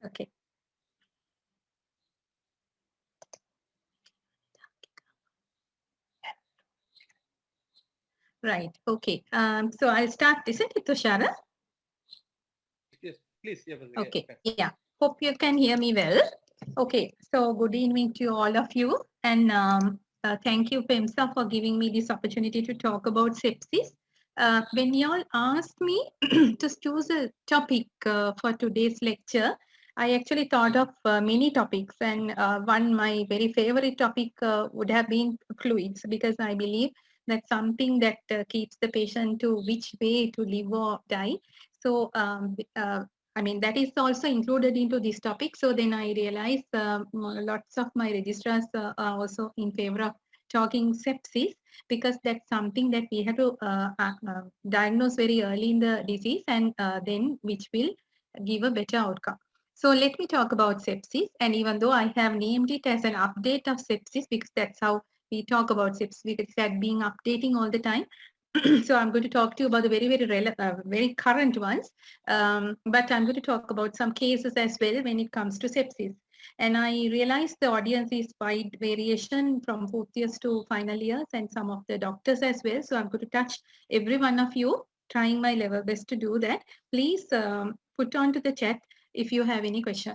Okay. Right. Okay. So I'll start, isn't it, Tushara? Yes, please. Yeah, Okay. Yeah. Hope you can hear me well. Okay. So good evening to all of you. And thank you, PEMSA, for giving me this opportunity to talk about sepsis. When y'all asked me to choose a topic for today's lecture, I actually thought of many topics. And my very favorite topic would have been fluids, because I believe that's something that keeps the patient to which way to live or die. So I mean, that is also included into this topic. So then I realized lots of my registrars are also in favor of talking sepsis, because that's something that we have to diagnose very early in the disease, and then which will give a better outcome. So let me talk about sepsis. And even though I have named it as an update of sepsis, because that's how we talk about sepsis, because it's being updating all the time. So I'm going to talk to you about the very current ones, but I'm going to talk about some cases as well when it comes to sepsis. And I realize the audience is wide variation from fourth years to final years, and some of the doctors as well. So I'm going to touch every one of you, trying my level best to do that. Please put on to the chat if you have any question.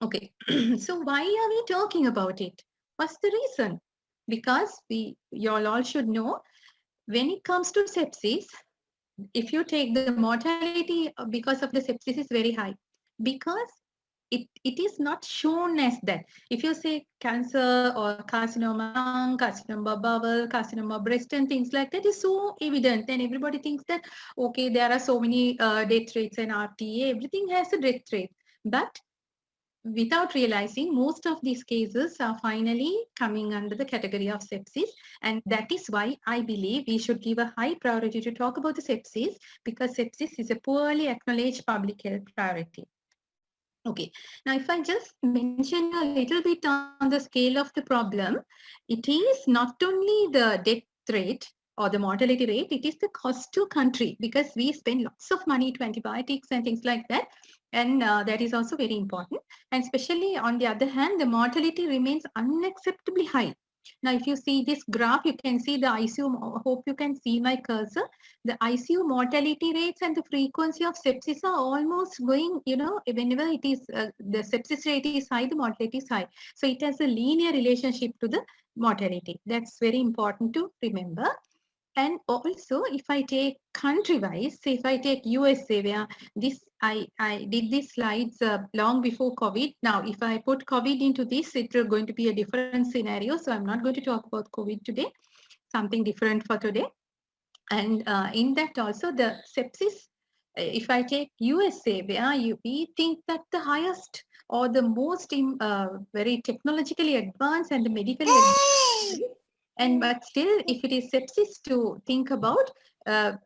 Okay, so why are we talking about it? What's the reason? Because you all should know, when it comes to sepsis, if you take the mortality because of the sepsis is very high, because it is not shown as that. If you say cancer or carcinoma lung, carcinoma bowel, carcinoma breast and things like that is so evident, and everybody thinks that, okay, there are so many death rates and RTA, everything has a death rate. But without realizing, most of these cases are finally coming under the category of sepsis. And that is why I believe we should give a high priority to talk about the sepsis, because sepsis is a poorly acknowledged public health priority. Okay, now if I just mention a little bit on the scale of the problem, it is not only the death rate or the mortality rate, it is the cost to country, because we spend lots of money to antibiotics and things like that. And that is also very important. And especially on the other hand, the mortality remains unacceptably high. Now, if you see this graph, you can see the ICU, hope you can see my cursor. The ICU mortality rates and the frequency of sepsis are almost going, whenever it is, the sepsis rate is high, the mortality is high. So it has a linear relationship to the mortality. That's very important to remember. And also, if I take country-wise, say if I take USA, where I did these slides long before COVID. Now, if I put COVID into this, it's going to be a different scenario. So I'm not going to talk about COVID today, something different for today. And in that also, the sepsis, if I take USA, where we think that the highest or the most very technologically advanced and the medically advanced, but still, if it is sepsis to think about,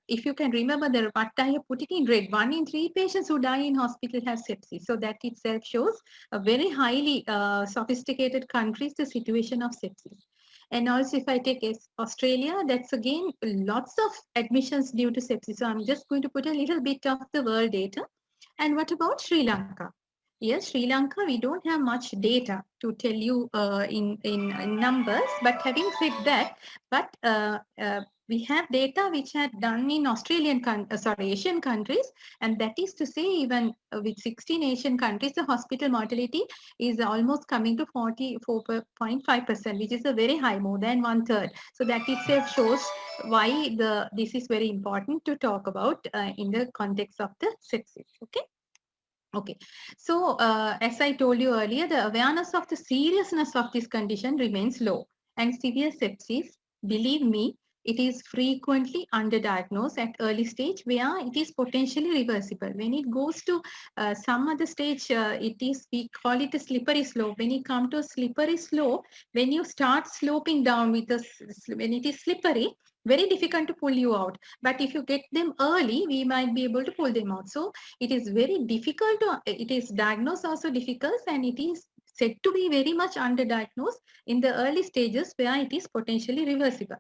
if you can remember what I have put it in red, 1 in 3 patients who die in hospital have sepsis. So that itself shows a very highly sophisticated countries, the situation of sepsis. And also, if I take Australia, that's again lots of admissions due to sepsis. So I'm just going to put a little bit of the world data. And what about Sri Lanka? Yes, Sri Lanka, we don't have much data to tell you in numbers. But having said that, we have data which had done in Asian countries, and that is to say, even with 16 Asian countries, the hospital mortality is almost coming to 44.5%, which is a very high, more than 1/3. So that itself shows why this is very important to talk about in the context of the sepsis. Okay. Okay, so as I told you earlier, the awareness of the seriousness of this condition remains low, and severe sepsis, believe me, it is frequently underdiagnosed at early stage where it is potentially reversible. When it goes to some other stage, we call it a slippery slope. When you come to a slippery slope, when you start sloping down when it is slippery, very difficult to pull you out. But if you get them early, we might be able to pull them out. So it is very difficult it is diagnosed also difficult, and it is said to be very much underdiagnosed in the early stages where it is potentially reversible,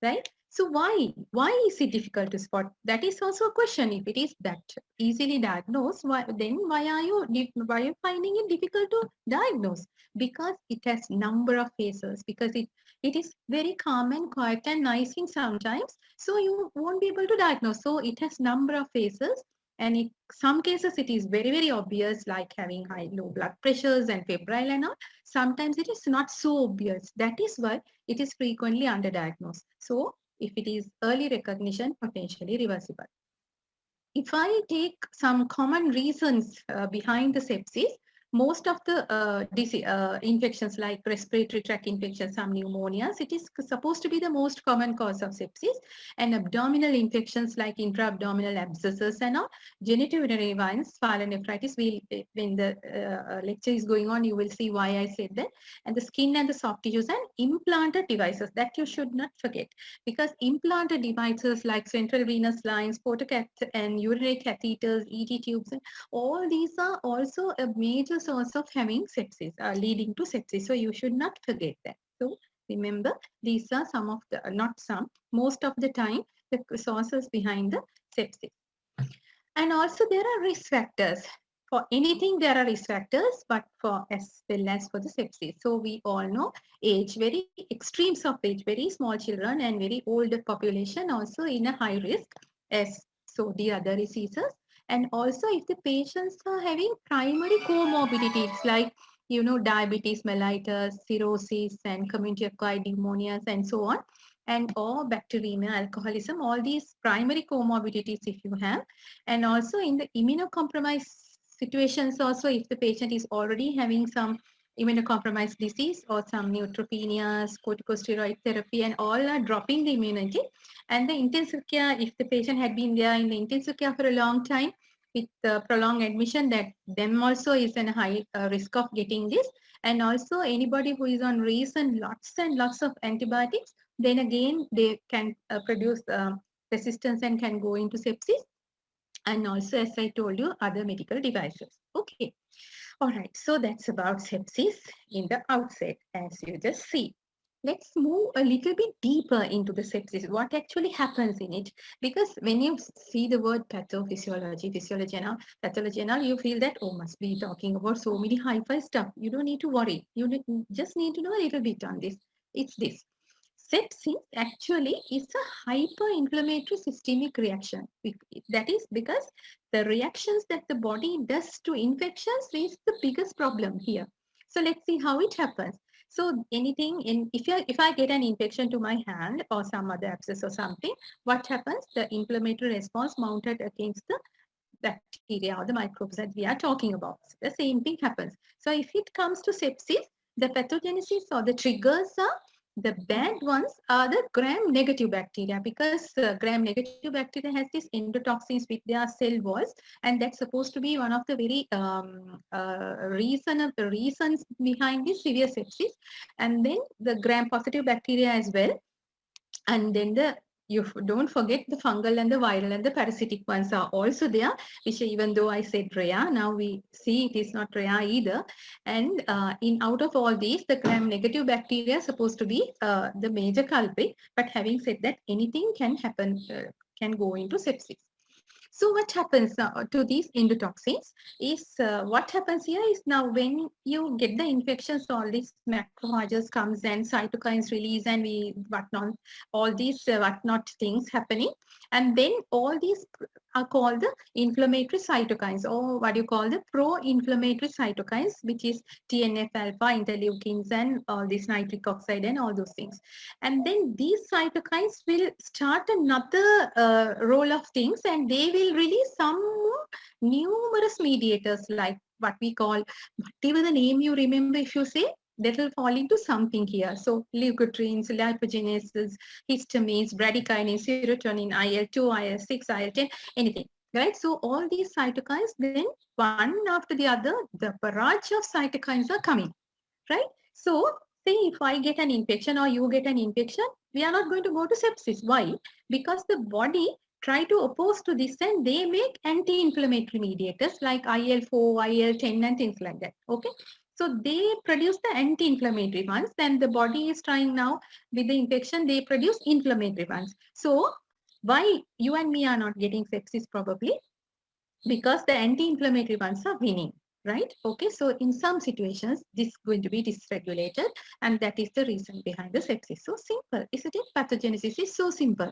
right? So why is it difficult to spot? That is also a question. If it is that easily diagnosed, then why are you finding it difficult to diagnose? Because it has number of phases. Because it is very calm and quiet and nice in sometimes, so you won't be able to diagnose. So it has number of phases, and in some cases it is very obvious, like having high low blood pressures and febrile and all. Sometimes it is not so obvious. That is why it is frequently underdiagnosed. So if it is early recognition, potentially reversible. If I take some common reasons behind the sepsis, most of the infections like respiratory tract infections, some pneumonias, it is supposed to be the most common cause of sepsis, and abdominal infections like intra-abdominal abscesses and all, genitourinary ones, pyelonephritis. When the lecture is going on, you will see why I said that, and the skin and the soft tissues, and implanted devices that you should not forget, because implanted devices like central venous lines, and urinary catheters, ET tubes, and all these are also a major source of having sepsis, leading to sepsis. So you should not forget that. So remember, these are some of the, not some, most of the time, the sources behind the sepsis. And also there are risk factors. For anything, there are risk factors, but for as well as for the sepsis. So we all know age, very extremes of age, very small children and very old population also in a high risk, as so the other diseases. And also if the patients are having primary comorbidities like, diabetes mellitus, cirrhosis, and community acquired pneumonias, and so on, and or bacteremia, alcoholism, all these primary comorbidities if you have. And also in the immunocompromised situations also, if the patient is already having some immunocompromised disease or some neutropenias, corticosteroid therapy, and all are dropping the immunity. And the intensive care, if the patient had been there in the intensive care for a long time with prolonged admission, that them also is a high risk of getting this. And also anybody who is on recent lots and lots of antibiotics, then again they can produce resistance and can go into sepsis. And also, as I told you, other medical devices. Okay. All right. So that's about sepsis in the outset, as you just see. Let's move a little bit deeper into the sepsis. What actually happens in it? Because when you see the word pathophysiology, physiology and all, pathology and all, you feel that, oh, must be talking about so many hi-fi stuff. You don't need to worry. You just need to know a little bit on this. It's this. Sepsis actually is a hyperinflammatory systemic reaction. That is because the reactions that the body does to infections is the biggest problem here. So let's see how it happens. So anything if I get an infection to my hand or some other abscess or something, what happens? The inflammatory response mounted against the bacteria or the microbes that we are talking about. So the same thing happens. So if it comes to sepsis, the pathogenesis or the triggers are, the bad ones are the gram-negative bacteria, because gram-negative bacteria has these endotoxins with their cell walls, and that's supposed to be one of the very reasons behind this severe sepsis. And then the gram-positive bacteria as well. And then you don't forget the fungal and the viral and the parasitic ones are also there, which even though I said rare, now we see it is not rare either. And out of all these, the gram-negative bacteria is supposed to be the major culprit. But having said that, anything can happen, can go into sepsis. So what happens to these endotoxins is, what happens here is, now when you get the infections, all these macrophages comes and cytokines release and whatnot, all these whatnot things happening. And then all these are called the inflammatory cytokines, or what you call the pro-inflammatory cytokines, which is TNF alpha, interleukins, and all this nitric oxide and all those things. And then these cytokines will start another role of things, and they will release some numerous mediators, like what we call, whatever the name you remember, if you say, that will fall into something here. So leukotrienes, lipogenesis, histamines, bradykinin, serotonin, IL-2, IL-6, IL-10, anything. Right? So all these cytokines, then one after the other, the barrage of cytokines are coming. Right? So say if I get an infection or you get an infection, we are not going to go to sepsis. Why? Because the body try to oppose to this, and they make anti-inflammatory mediators like IL-4, IL-10 and things like that. Okay. So they produce the anti-inflammatory ones, and the body is trying now with the infection, they produce inflammatory ones. So why you and me are not getting sepsis probably? Because the anti-inflammatory ones are winning, right? Okay, so in some situations, this is going to be dysregulated, and that is the reason behind the sepsis. So simple, isn't it? Pathogenesis is so simple.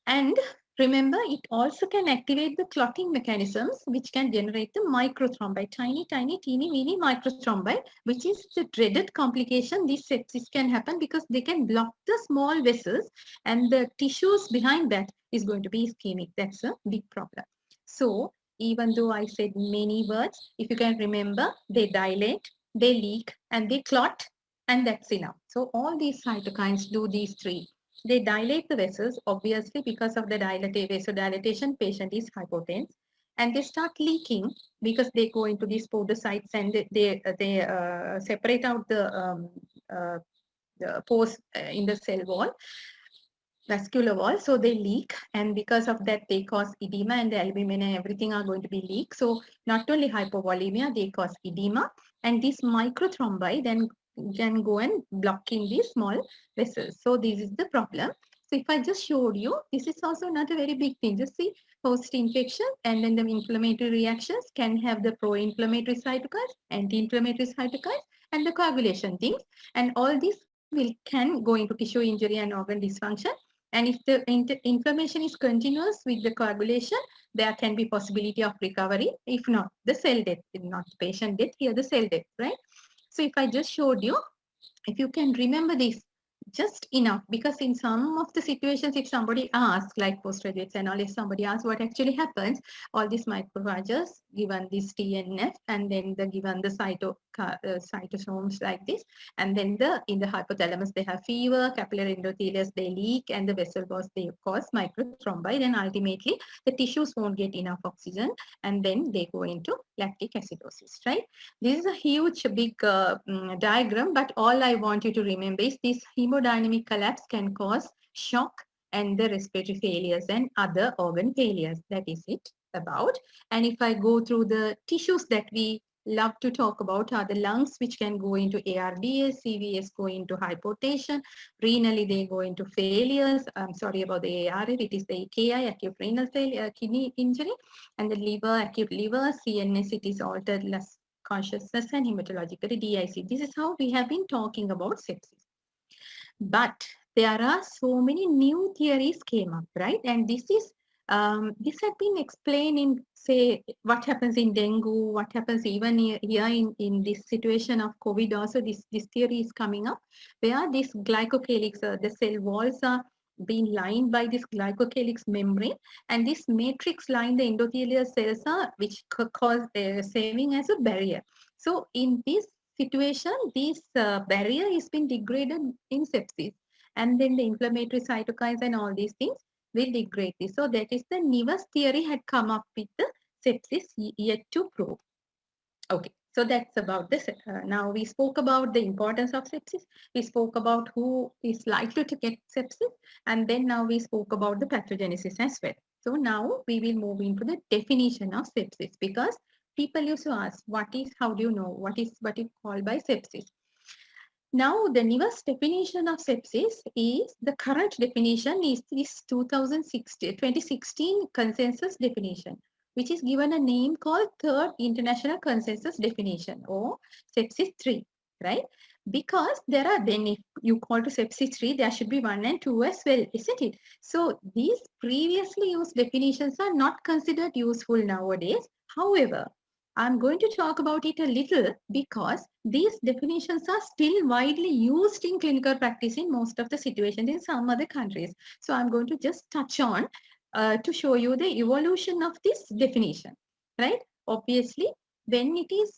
And remember, it also can activate the clotting mechanisms, which can generate the microthrombi, tiny, tiny, teeny, weeny microthrombi, which is the dreaded complication. This sepsis can happen because they can block the small vessels, and the tissues behind that is going to be ischemic. That's a big problem. So even though I said many words, if you can remember, they dilate, they leak, and they clot, and that's enough. So all these cytokines do these three. They dilate the vessels, obviously, because of the vasodilatation, patient is hypotense. And they start leaking because they go into these podocytes and they separate out uh, the pores in the cell wall, vascular wall, so they leak, and because of that they cause edema, and the albumin and everything are going to be leaked. So not only hypovolemia, they cause edema, and these microthrombi then can go and block in these small vessels. So this is the problem. So if I just showed you, this is also not a very big thing. Just see, post-infection and then the inflammatory reactions can have the pro-inflammatory cytokines, anti-inflammatory cytokines, and the coagulation things, and all these will can go into tissue injury and organ dysfunction. And if the inflammation is continuous with the coagulation, there can be possibility of recovery. If not, the cell death, not patient death, here the cell death, right? So if I just showed you, if you can remember this just enough, because in some of the situations, if somebody asks, like postgraduates and all, if somebody asks what actually happens, all these macrophages given this TNF, and then the given the cytosomes like this, and then in the hypothalamus they have fever, capillary endothelius they leak, and the vessel walls they cause microthrombi. Then ultimately the tissues won't get enough oxygen, and then they go into lactic acidosis, right? This is a huge, big diagram, but all I want you to remember is this hemodynamic collapse can cause shock and the respiratory failures and other organ failures. That is it about. And if I go through the tissues that we love to talk about are the lungs, which can go into ARDS, CVS go into hypotension, renally they go into failures. I'm sorry about the ARF, it is the AKI, acute renal failure, kidney injury, and the liver, acute liver, CNS, it is altered less consciousness, and hematologically DIC. This is how we have been talking about sepsis. But there are so many new theories came up, right? And this had been explained in, say, what happens in dengue, what happens even here in this situation of COVID also, this theory is coming up, where this glycocalyx, the cell walls are being lined by this glycocalyx membrane, and this matrix line the endothelial cells are, which cause serving as a barrier. So in this situation, this barrier is being degraded in sepsis, and then the inflammatory cytokines and all these things will degrade this. So that is the Nivas theory had come up with the sepsis yet to prove. Okay, so that's about this. Now we spoke about the importance of sepsis. We spoke about who is likely to get sepsis, and then now we spoke about the pathogenesis as well. So now we will move into the definition of sepsis, because people used to ask, how do you know what is called by sepsis? Now, the newest definition of sepsis is, the current definition is this 2016 consensus definition, which is given a name called Third International Consensus Definition, or sepsis 3, right? Because there are, then if you call to sepsis 3, there should be 1 and 2 as well, isn't it? So these previously used definitions are not considered useful nowadays. However, I'm going to talk about it a little because these definitions are still widely used in clinical practice in most of the situations in some other countries. So I'm going to just touch on to show you the evolution of this definition, right? Obviously, when it is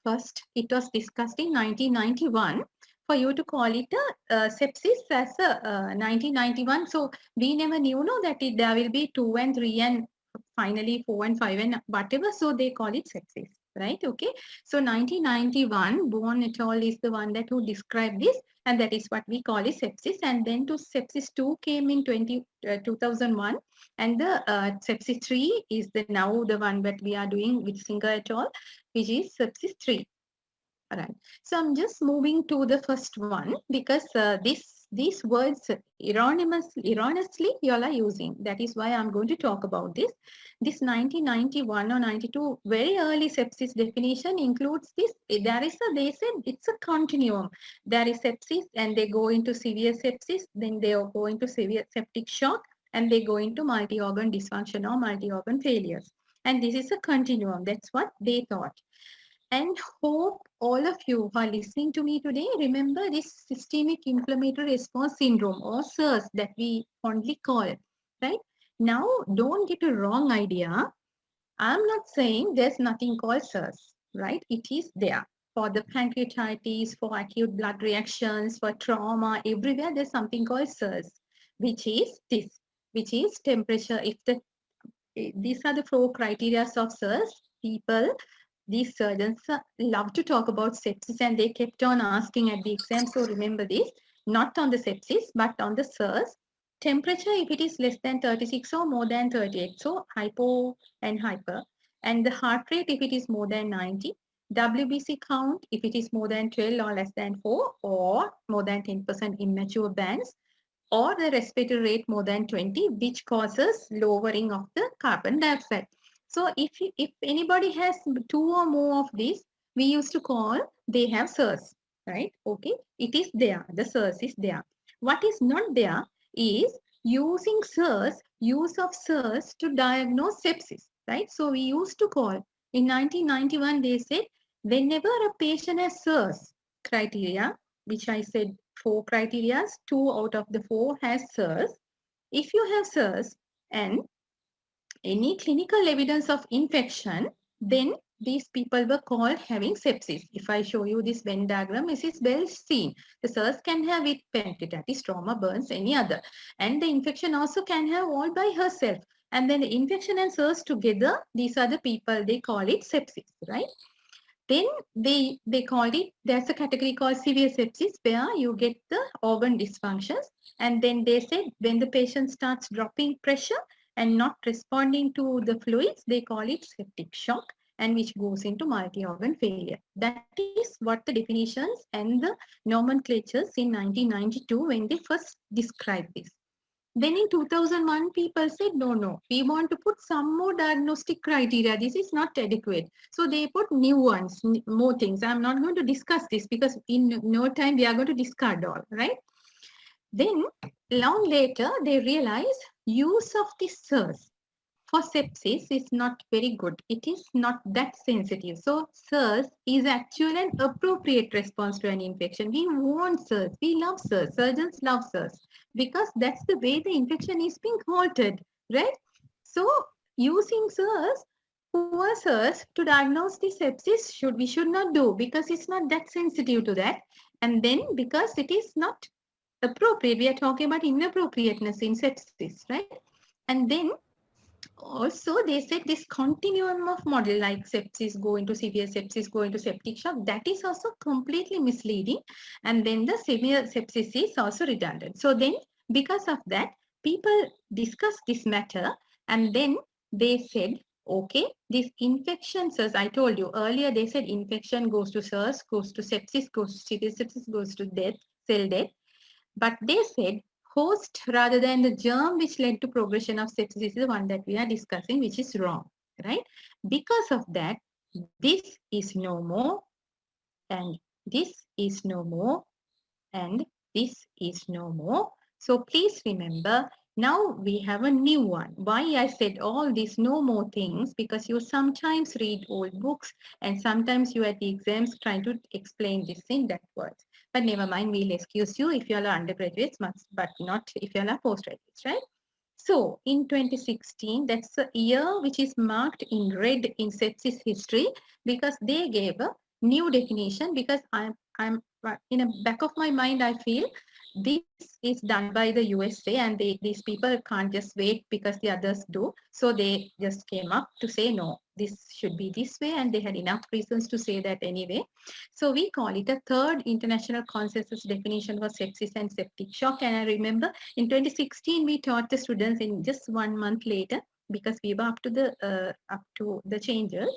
first, it was discussed in 1991. For you to call it a sepsis as a 1991. So we never knew that there will be 2 and 3 and finally 4 and 5 and whatever, so they call it sepsis, right? Okay, so 1991 Bourne et al is the one who described this, and that is what we call it sepsis. And then to sepsis 2 came in 2001, and the sepsis 3 is now the one that we are doing with Singer et al, which is sepsis 3. All right. So I'm just moving to the first one because these words erroneously you all are using. That is why I'm going to talk about this. This 1991 or 92 very early sepsis definition includes this. They said it's a continuum. There is sepsis and they go into severe sepsis, then they go into severe septic shock, and they go into multi-organ dysfunction or multi-organ failures. And this is a continuum. That's what they thought. And hope all of you who are listening to me today remember this systemic inflammatory response syndrome or SIRS that we fondly call, right? Now, don't get a wrong idea. I'm not saying there's nothing called SIRS, right? It is there. For the pancreatitis, for acute blood reactions, for trauma, everywhere there's something called SIRS, which is this, which is temperature. These are the 4 criteria of SIRS. These surgeons love to talk about sepsis and they kept on asking at the exam. So remember this, not on the sepsis, but on the SIRS. Temperature, if it is less than 36 or more than 38, so hypo and hyper. And the heart rate, if it is more than 90. WBC count, if it is more than 12 or less than 4 or more than 10% immature bands, or the respiratory rate more than 20, which causes lowering of the carbon dioxide. So if anybody has 2 or more of these, we used to call they have SIRS, right? Okay, it is there. The SIRS is there. What is not there is using SIRS, use of SIRS to diagnose sepsis, right? So we used to call, in 1991, they said, whenever a patient has SIRS criteria, which I said 4 criteria, 2 out of the 4 has SIRS. If you have SIRS and any clinical evidence of infection, then these people were called having sepsis. If I show you this Venn diagram, this is well seen. The SIRS can have it pancreatitis, trauma, burns, any other. And the infection also can have all by herself. And then the infection and SIRS together, these are the people, they call it sepsis, right? Then they called it, there's a category called severe sepsis where you get the organ dysfunctions. And then they said when the patient starts dropping pressure and not responding to the fluids, they call it septic shock, and which goes into multi-organ failure. That is what the definitions and the nomenclatures in 1992 when they first described this. Then in 2001, people said, no, we want to put some more diagnostic criteria. This is not adequate. So they put new ones, more things. I'm not going to discuss this because in no time we are going to discard all, right? Then long later, they realized use of the SIRS for sepsis is not very good. It is not that sensitive. So SIRS is actually an appropriate response to an infection. We want SIRS. We love SIRS. Surgeons love SIRS because that's the way the infection is being halted, right? So using SIRS, poor SIRS to diagnose the sepsis we should not do because it's not that sensitive to that. And then because it is not appropriate, we are talking about inappropriateness in sepsis, right? And then also they said this continuum of model like sepsis go into severe sepsis, go into septic shock, that is also completely misleading. And then the severe sepsis is also redundant. So then because of that, people discussed this matter and then they said, okay, this infection SIRS, I told you earlier, they said infection goes to SIRS, goes to sepsis, goes to severe sepsis, goes to death, cell death. But they said host rather than the germ which led to progression of sepsis is the one that we are discussing, which is wrong, right? Because of that, this is no more, and this is no more, and this is no more. So please remember, now we have a new one. Why I said all these no more things? Because you sometimes read old books and sometimes you at the exams trying to explain this in that words. But never mind, we'll excuse you if you are undergraduates, but not if you are postgraduates, right? So in 2016, that's a year which is marked in red in sepsis history because they gave a new definition. Because I'm in the back of my mind, I feel this is done by the USA and these people can't just wait because the others do. So they just came up to say, no, this should be this way. And they had enough reasons to say that anyway. So we call it a third international consensus definition for sepsis and septic shock. And I remember in 2016, we taught the students in just 1 month later because we were up to the changes.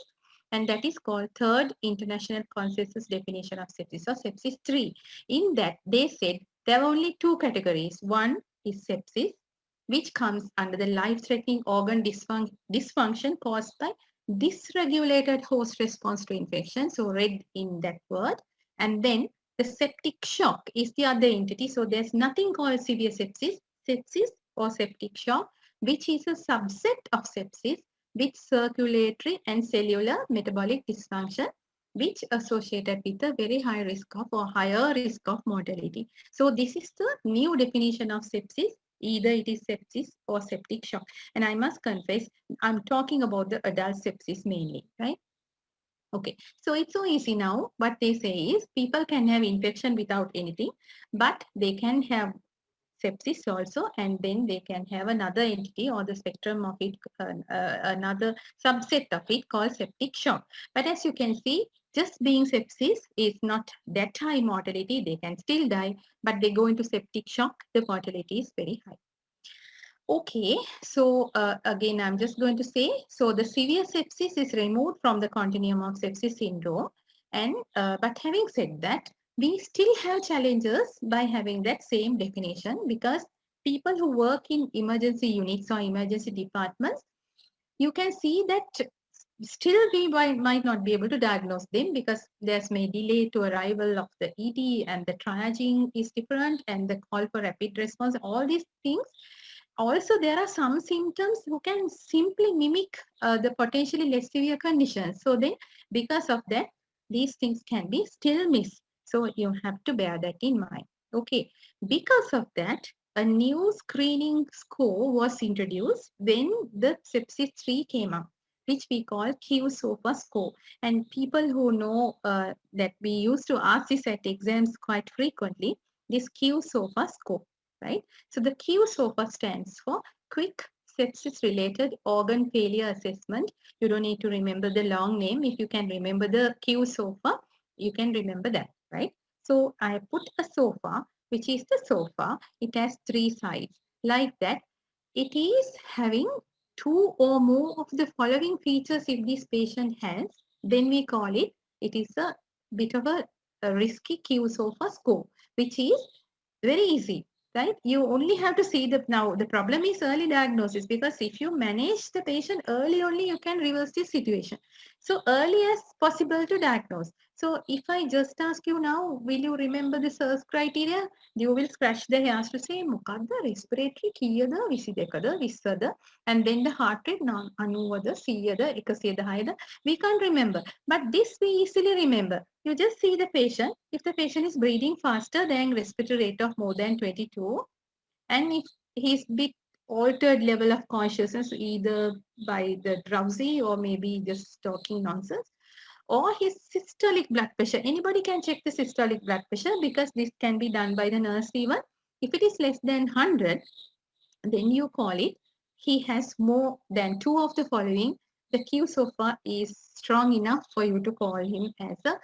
and that is called Third International Consensus Definition of Sepsis, or sepsis 3. In that, they said there are only two categories. One is sepsis, which comes under the life-threatening organ dysfunction caused by dysregulated host response to infection, so red in that word. And then the septic shock is the other entity. So there's nothing called severe sepsis or septic shock, which is a subset of sepsis with circulatory and cellular metabolic dysfunction, which associated with a very high risk of or higher risk of mortality. So this is the new definition of sepsis. Either it is sepsis or septic shock. And I must confess, I'm talking about the adult sepsis mainly, right? Okay, so it's so easy now. What they say is people can have infection without anything, but they can have sepsis also, and then they can have another entity or the spectrum of it, another subset of it called septic shock. But as you can see, just being sepsis is not that high mortality. They can still die, but they go into septic shock, the mortality is very high. Okay, so again, I'm just going to say, so the severe sepsis is removed from the continuum of sepsis syndrome. And but having said that, we still have challenges by having that same definition, because people who work in emergency units or emergency departments, you can see that still we might not be able to diagnose them, because there's may delay to arrival of the ED, and the triaging is different, and the call for rapid response, all these things. Also, there are some symptoms who can simply mimic the potentially less severe conditions. So then, because of that, these things can be still missed. So you have to bear that in mind. Okay, because of that, a new screening score was introduced when the sepsis 3 came up, which we call Q-SOFA score. And people who know that we used to ask this at exams quite frequently, this Q-SOFA score, right? So the Q-SOFA stands for Quick Sepsis-Related Organ Failure Assessment. You don't need to remember the long name. If you can remember the Q-SOFA, you can remember that, right? So I put a SOFA, which is the SOFA. It has 3 sides. Like that, it is having 2 or more of the following features if this patient has, then we call it, it is a bit of a risky Q-SOFA score, which is very easy, right? You only have to see now the problem is early diagnosis, because if you manage the patient early only, you can reverse this situation. So early as possible to diagnose. So if I just ask you now, will you remember the search criteria? You will scratch the hairs to say, මොකක්ද respiratory කීයද 22ද 20ද, and then the heart rate 90ද 100ද 110ද. We can't remember, but this we easily remember. You just see the patient. If the patient is breathing faster than respiratory rate of more than 22, and if he's bit altered level of consciousness, either by the drowsy or maybe just talking nonsense, or his systolic blood pressure. Anybody can check the systolic blood pressure, because this can be done by the nurse even. If it is less than 100, then you call it, he has more than 2 of the following. The Q-SOFA is strong enough for you to call him as a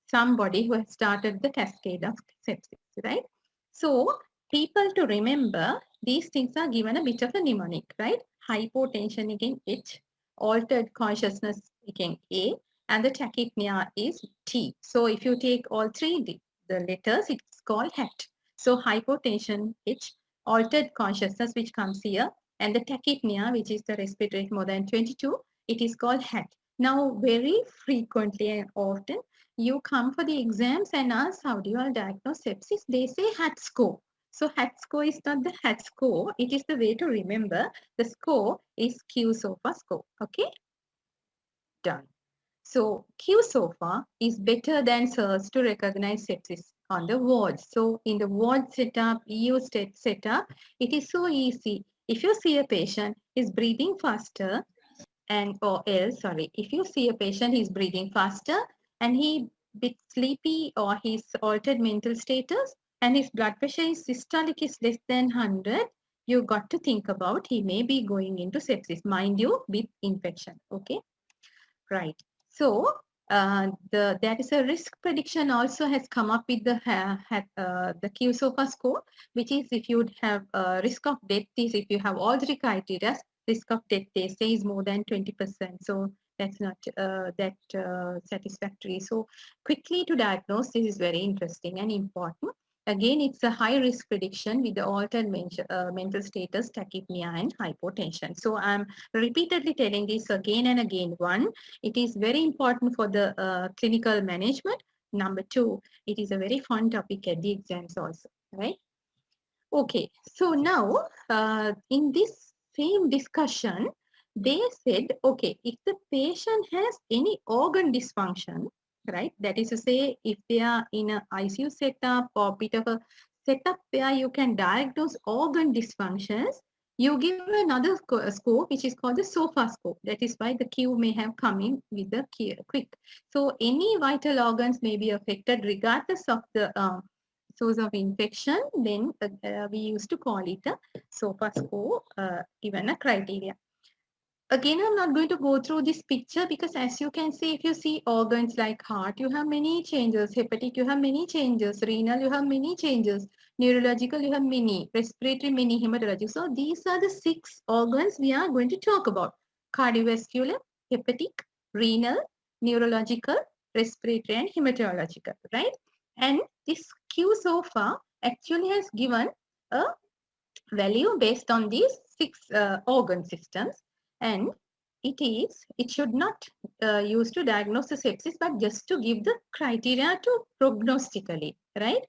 somebody who has started the cascade of sepsis, right? So people to remember, these things are given a bit of a mnemonic, right? Hypotension again H, altered consciousness again A, and the tachypnea is T. So if you take all 3 the letters, it's called HAT. So hypotension H, altered consciousness, which comes here, and the tachypnea, which is the respiratory rate more than 22, it is called HAT. Now, very frequently and often, you come for the exams and ask, how do you all diagnose sepsis? They say HAT score. So HAT score is not the HAT score. It is the way to remember. The score is Q-SOFA score. Okay? Done. So Q-SOFA is better than SIRS to recognize sepsis on the ward. So in the ward setup, EU state setup, it is so easy. If you see a patient is breathing faster, and or else, sorry, if you see a patient is breathing faster and he bit sleepy, or his altered mental status, and his blood pressure is systolic is less than 100, you got to think about he may be going into sepsis, mind you, with infection. Okay, right. So there is a risk prediction also has come up with the Q-SOFA score, which is if you have risk of death is if you have all 3 criteria, risk of death they say is more than 20%. So that's not satisfactory. So quickly to diagnose, this is very interesting and important. Again, it's a high risk prediction with the altered mental status, tachypnea and hypotension. So I'm repeatedly telling this again and again. One, it is very important for the clinical management. Number two, it is a very fun topic at the exams also, right? Okay, so now in this same discussion, they said, okay, if the patient has any organ dysfunction, right? That is to say, if they are in a ICU setup or bit of a setup where you can diagnose organ dysfunctions, you give another score, which is called the SOFA score. That is why the Q may have come in with the quick. So any vital organs may be affected regardless of the source of infection, then we used to call it a SOFA score, given a criteria. Again, I'm not going to go through this picture because as you can see, if you see organs like heart, you have many changes. Hepatic, you have many changes. Renal, you have many changes. Neurological, you have many. Respiratory, many. Hematology. So these are the 6 organs we are going to talk about. Cardiovascular, hepatic, renal, neurological, respiratory and hematological, right? And this Q so far actually has given a value based on these 6 organ systems, and it should not use to diagnose the sepsis but just to give the criteria to prognostically, right?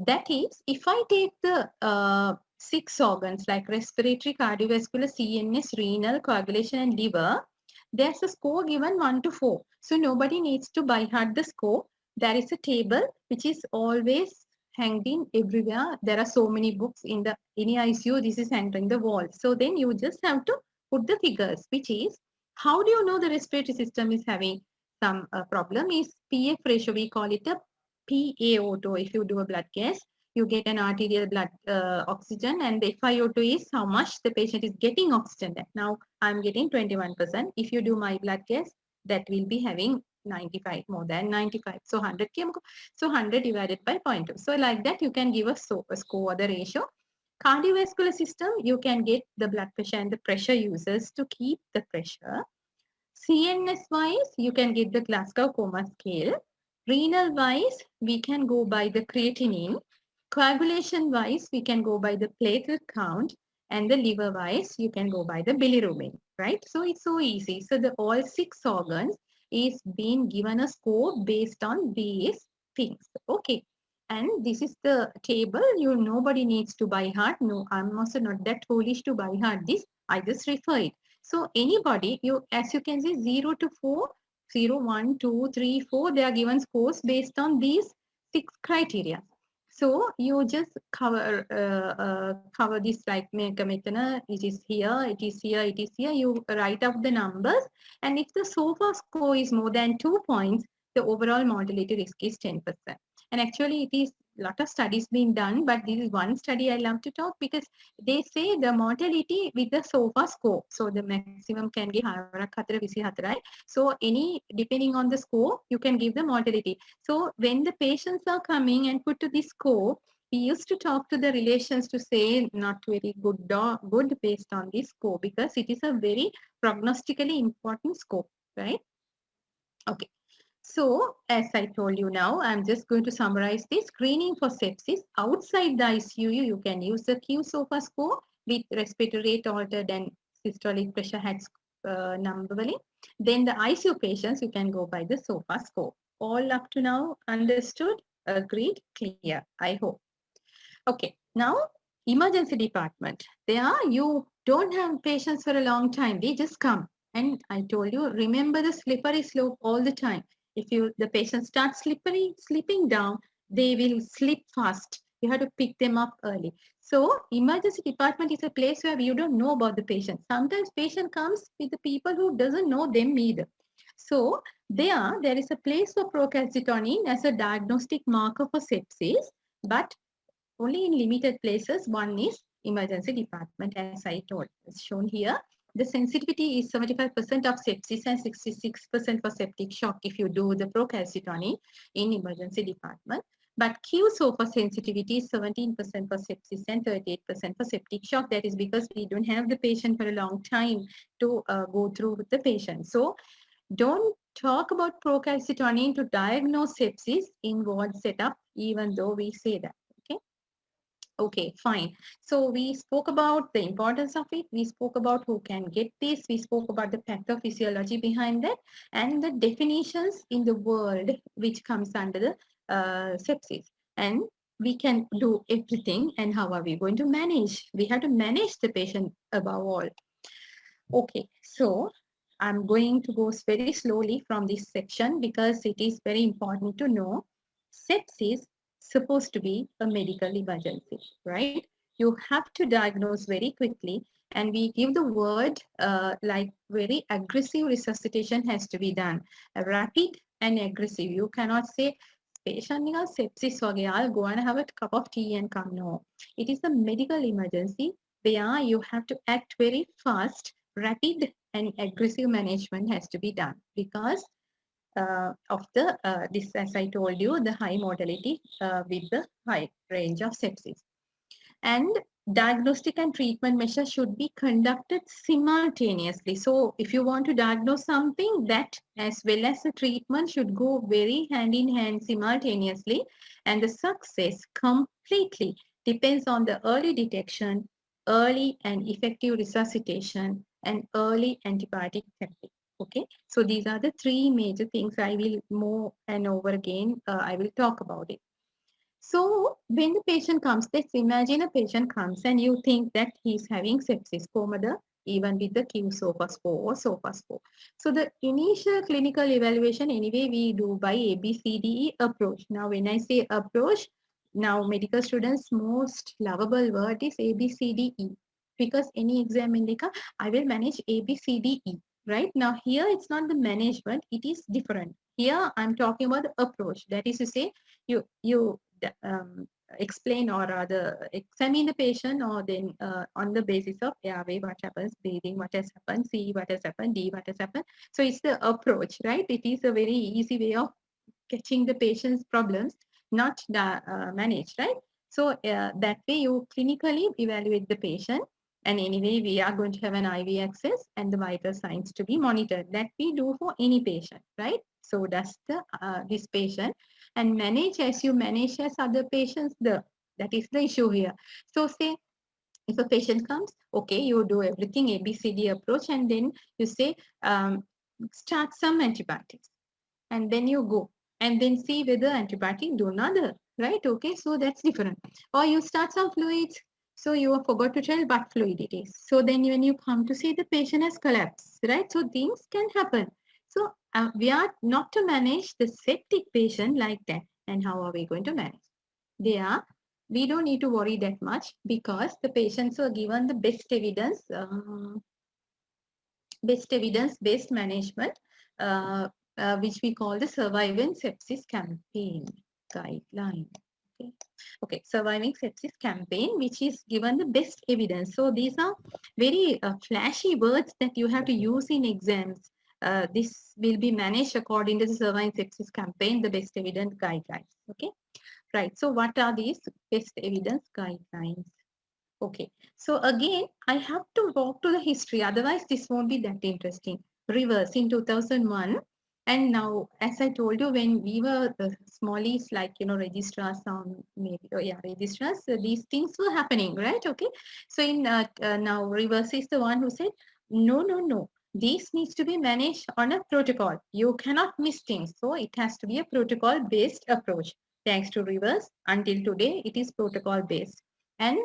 That is, if I take the 6 organs like respiratory, cardiovascular, CNS, renal, coagulation and liver, there's a score given 1 to 4. So nobody needs to by heart the score. There is a table which is always hanged in everywhere. There are so many books in the any ICU. This is hanged in the wall. So then you just have to put the figures, which is how do you know the respiratory system is having some problem is PF ratio. We call it a PaO2. If you do a blood gas, you get an arterial blood oxygen, and the FiO2 is how much the patient is getting oxygen. Now I'm getting 21%. If you do my blood gas, that will be having 95, more than 95. So 100 km. So 100 divided by 0.2. So like that, you can give a score, the ratio. Cardiovascular system, you can get the blood pressure and the pressure users to keep the pressure. CNS wise, you can get the Glasgow Coma Scale. Renal wise, we can go by the creatinine. Coagulation wise, we can go by the platelet count. And the liver wise, you can go by the bilirubin, right? So it's so easy. So the all 6 organs is being given a score based on these things. Okay. And this is the table. Nobody needs to by heart. No, I'm also not that foolish to by heart this. I just refer it. So anybody, as you can see, 0 to 4, 0, 1, 2, 3, 4, they are given scores based on these 6 criteria. So you just cover this like make a metana. It is here, it is here, it is here. You write out the numbers, and if the SOFA score is more than 2 points, the overall mortality risk is 10%. And actually, it is a lot of studies being done, but this is one study I love to talk because they say the mortality with the SOFA score. So the maximum can give 4 So any depending on the score, you can give the mortality. So when the patients are coming and put to this score, we used to talk to the relations to say not very good based on this score because it is a very prognostically important score, right? Okay. So, as I told you now, I'm just going to summarize this. Screening for sepsis outside the ICU, you can use the Q-SOFA score with respiratory rate altered and systolic pressure had numbering. Then the ICU patients, you can go by the SOFA score. All up to now understood, agreed, clear, I hope. Okay, now emergency department. There you don't have patients for a long time. They just come. And I told you, remember the slippery slope all the time. If the patient starts slipping down, they will slip fast. You have to pick them up early. So emergency department is a place where you don't know about the patient. Sometimes patient comes with the people who doesn't know them either. So there is a place for procalcitonin as a diagnostic marker for sepsis, but only in limited places. One is emergency department, as I told, as shown here. The sensitivity is 75% of sepsis and 66% for septic shock if you do the procalcitonin in emergency department. But Q-SOFA sensitivity is 17% for sepsis and 38% for septic shock. That is because we don't have the patient for a long time to go through with the patient. So Don't talk about procalcitonin to diagnose sepsis in ward setup, even though we say that. Okay. Okay, fine. So we spoke about the importance of it. We spoke about who can get this. We spoke about the pathophysiology behind that and the definitions in the world which comes under the sepsis. And we can do everything. And how are we going to manage? We have to manage the patient above all. Okay, so I'm going to go very slowly from this section because it is very important to know sepsis supposed to be a medical emergency, right? You have to diagnose very quickly, and we give the word like very aggressive resuscitation has to be done. Rapid and aggressive. You cannot say patient has sepsis, okay, I'll go and have a cup of tea and come. No, it is a medical emergency where you have to act very fast. Rapid and aggressive management has to be done because of the this, as I told you, the high mortality with the high range of sepsis. And diagnostic and treatment measures should be conducted simultaneously. So if you want to diagnose something, that as well as the treatment should go very hand in hand simultaneously, and the success completely depends on the early detection, early and effective resuscitation, and early antibiotic therapy. Okay, so these are the three major things I will more and over again, I will talk about it. So when the patient comes, let's imagine a patient comes and you think that he's having sepsis, mother, even with the Q-SOFA score or SOFA score. So the initial clinical evaluation anyway we do by ABCDE approach. Now when I say approach, now medical students most lovable word is ABCDE because any exam indica, I will manage ABCDE. Right now here it's not the management, it is different. Here I'm talking about the approach. That is to say, you explain or rather examine the patient or then on the basis of airway, what happens, breathing, what has happened, C, what has happened, D, what has happened. So it's the approach, right? It is a very easy way of catching the patient's problems, not managed, right? So that way you clinically evaluate the patient. And anyway, we are going to have an IV access and the vital signs to be monitored. That we do for any patient, right? So does the this patient, and manage as you manage as other patients. That is the issue here. So say if a patient comes, okay, you do everything ABCD approach, and then you say start some antibiotics, and then you go and then see whether antibiotic do another, right? Okay, so that's different. Or you start some fluids, so you forgot to tell what fluid it is. So then when you come to see the patient has collapsed, right? So things can happen. So we are not to manage the septic patient like that. And how are we going to manage? We don't need to worry that much because the patients are given the best evidence-based management, which we call the Surviving Sepsis Campaign guideline. Okay. Okay, Surviving Sepsis Campaign, which is given the best evidence. So these are very flashy words that you have to use in exams. This will be managed according to the Surviving Sepsis Campaign, the best evidence guidelines. Okay, right. So what are these best evidence guidelines? Okay, so again, I have to walk to the history, otherwise this won't be that interesting. Reverse in 2001, and now, as I told you, when we were smallies, like, registrars, maybe, oh yeah, registrars, these things were happening, right? Okay, so in now, Reverse is the one who said, no, no, no, this needs to be managed on a protocol. You cannot miss things, so it has to be a protocol-based approach. Thanks to Reverse, until today, it is protocol-based. And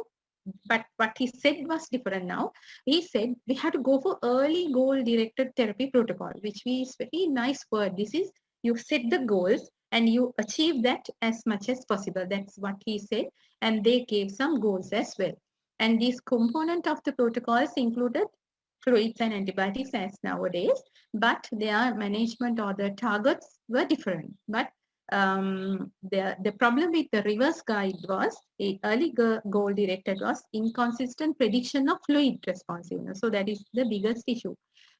but what he said was different now. He said we have to go for early goal directed therapy protocol, which is very nice word. This is you set the goals and you achieve that as much as possible. That's what he said. And they gave some goals as well. And this component of the protocols included fluids and antibiotics as nowadays, but their management or the targets were different. But the problem with the Reverse guide was early goal directed was inconsistent prediction of fluid responsiveness. So that is the biggest issue.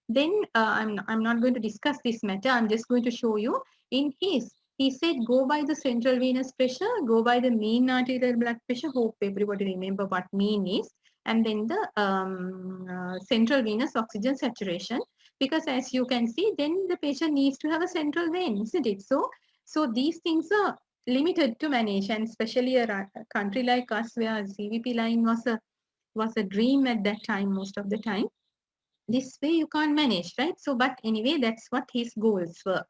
Then I'm not going to discuss this matter. I'm just going to show you in his. He said go by the central venous pressure, go by the mean arterial blood pressure. Hope everybody remember what mean is. and then the central venous oxygen saturation. Because as you can see, then the patient needs to have a central vein, isn't it? So these things are limited to manage, and especially a country like us where CVP line was a dream at that time, most of the time. This way you can't manage, right? So, but anyway, that's what his goals were,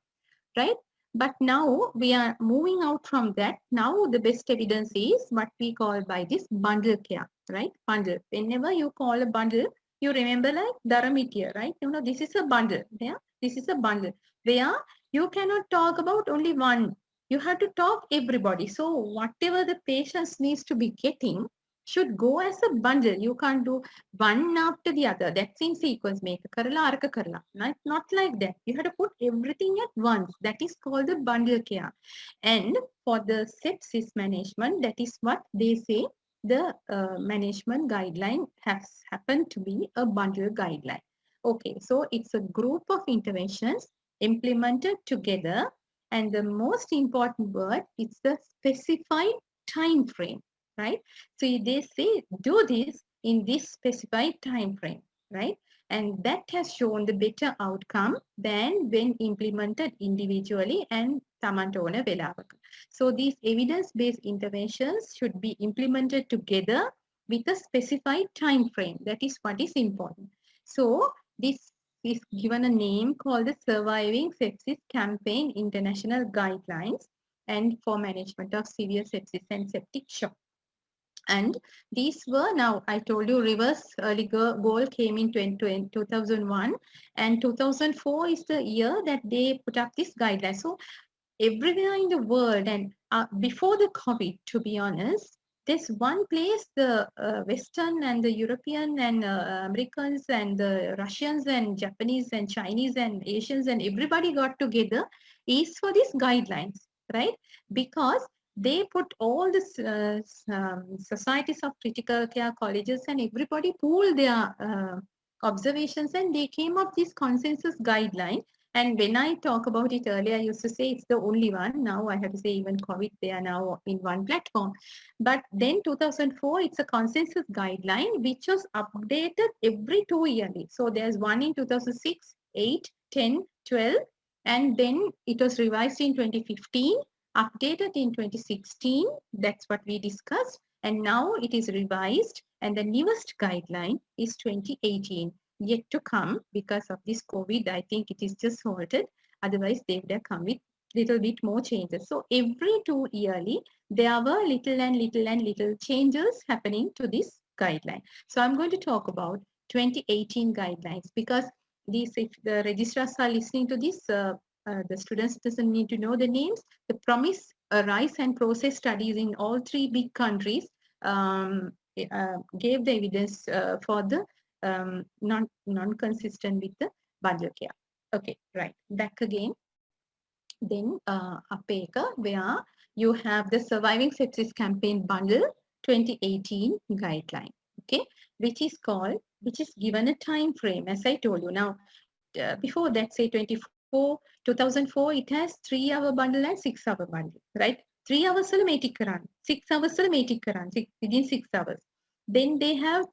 right? But now we are moving out from that. Now the best evidence is what we call by this bundle care, right? Bundle. Whenever you call a bundle, you remember like Dharamitia, right? You know, this is a bundle. Yeah, this is a bundle where you cannot talk about only one. You have to talk everybody. So whatever the patients needs to be getting should go as a bundle. You can't do one after the other. That's in sequence. Make karla, arka karla. Not like that. You have to put everything at once. That is called the bundle care. And for the sepsis management, that is what they say the management guideline has happened to be a bundle guideline. Okay, so it's a group of interventions implemented together. And the most important word is the specified time frame, right? So they say do this in this specified time frame, right? And that has shown the better outcome than when implemented individually and Tamantona Velavaka. So these evidence-based interventions should be implemented together with a specified time frame. That is what is important. So this is given a name called the Surviving Sepsis Campaign International Guidelines and for management of severe sepsis and septic shock. And these were, now I told you, reverse early goal came in 2001, and 2004 is the year that they put up this guideline. So everywhere in the world, and before the COVID, to be honest, there's one place the Western and the European and Americans and the Russians and Japanese and Chinese and Asians and everybody got together is for these guidelines, right? Because they put all the societies of critical care colleges and everybody pooled their observations, and they came up this consensus guideline. And when I talk about it earlier, I used to say it's the only one. Now I have to say even COVID, they are now in one platform. But then 2004, it's a consensus guideline which was updated every 2 yearly. So there's one in 2006, 8, 10, 12, and then it was revised in 2015, updated in 2016. That's what we discussed. And now it is revised, and the newest guideline is 2018. Yet to come because of this COVID. I think it is just halted. Otherwise, they would have come with little bit more changes. So every 2 yearly, there were little changes happening to this guideline. So I'm going to talk about 2018 guidelines because these, if the registrars are listening to this, the students doesn't need to know the names. The PROMISE, RISE and PROCESS studies in all 3 big countries gave the evidence for the non-consistent with the bundle care. Okay, right. Back again. Then Apeka, where you have the Surviving Sepsis Campaign Bundle 2018 guideline. Okay, which is given a time frame, as I told you. Now, before that, say 2004, it has 3-hour bundle and 6-hour bundle, right? 3 hours meeting karan, 6 hours meeting karan, within 6 hours. Then they have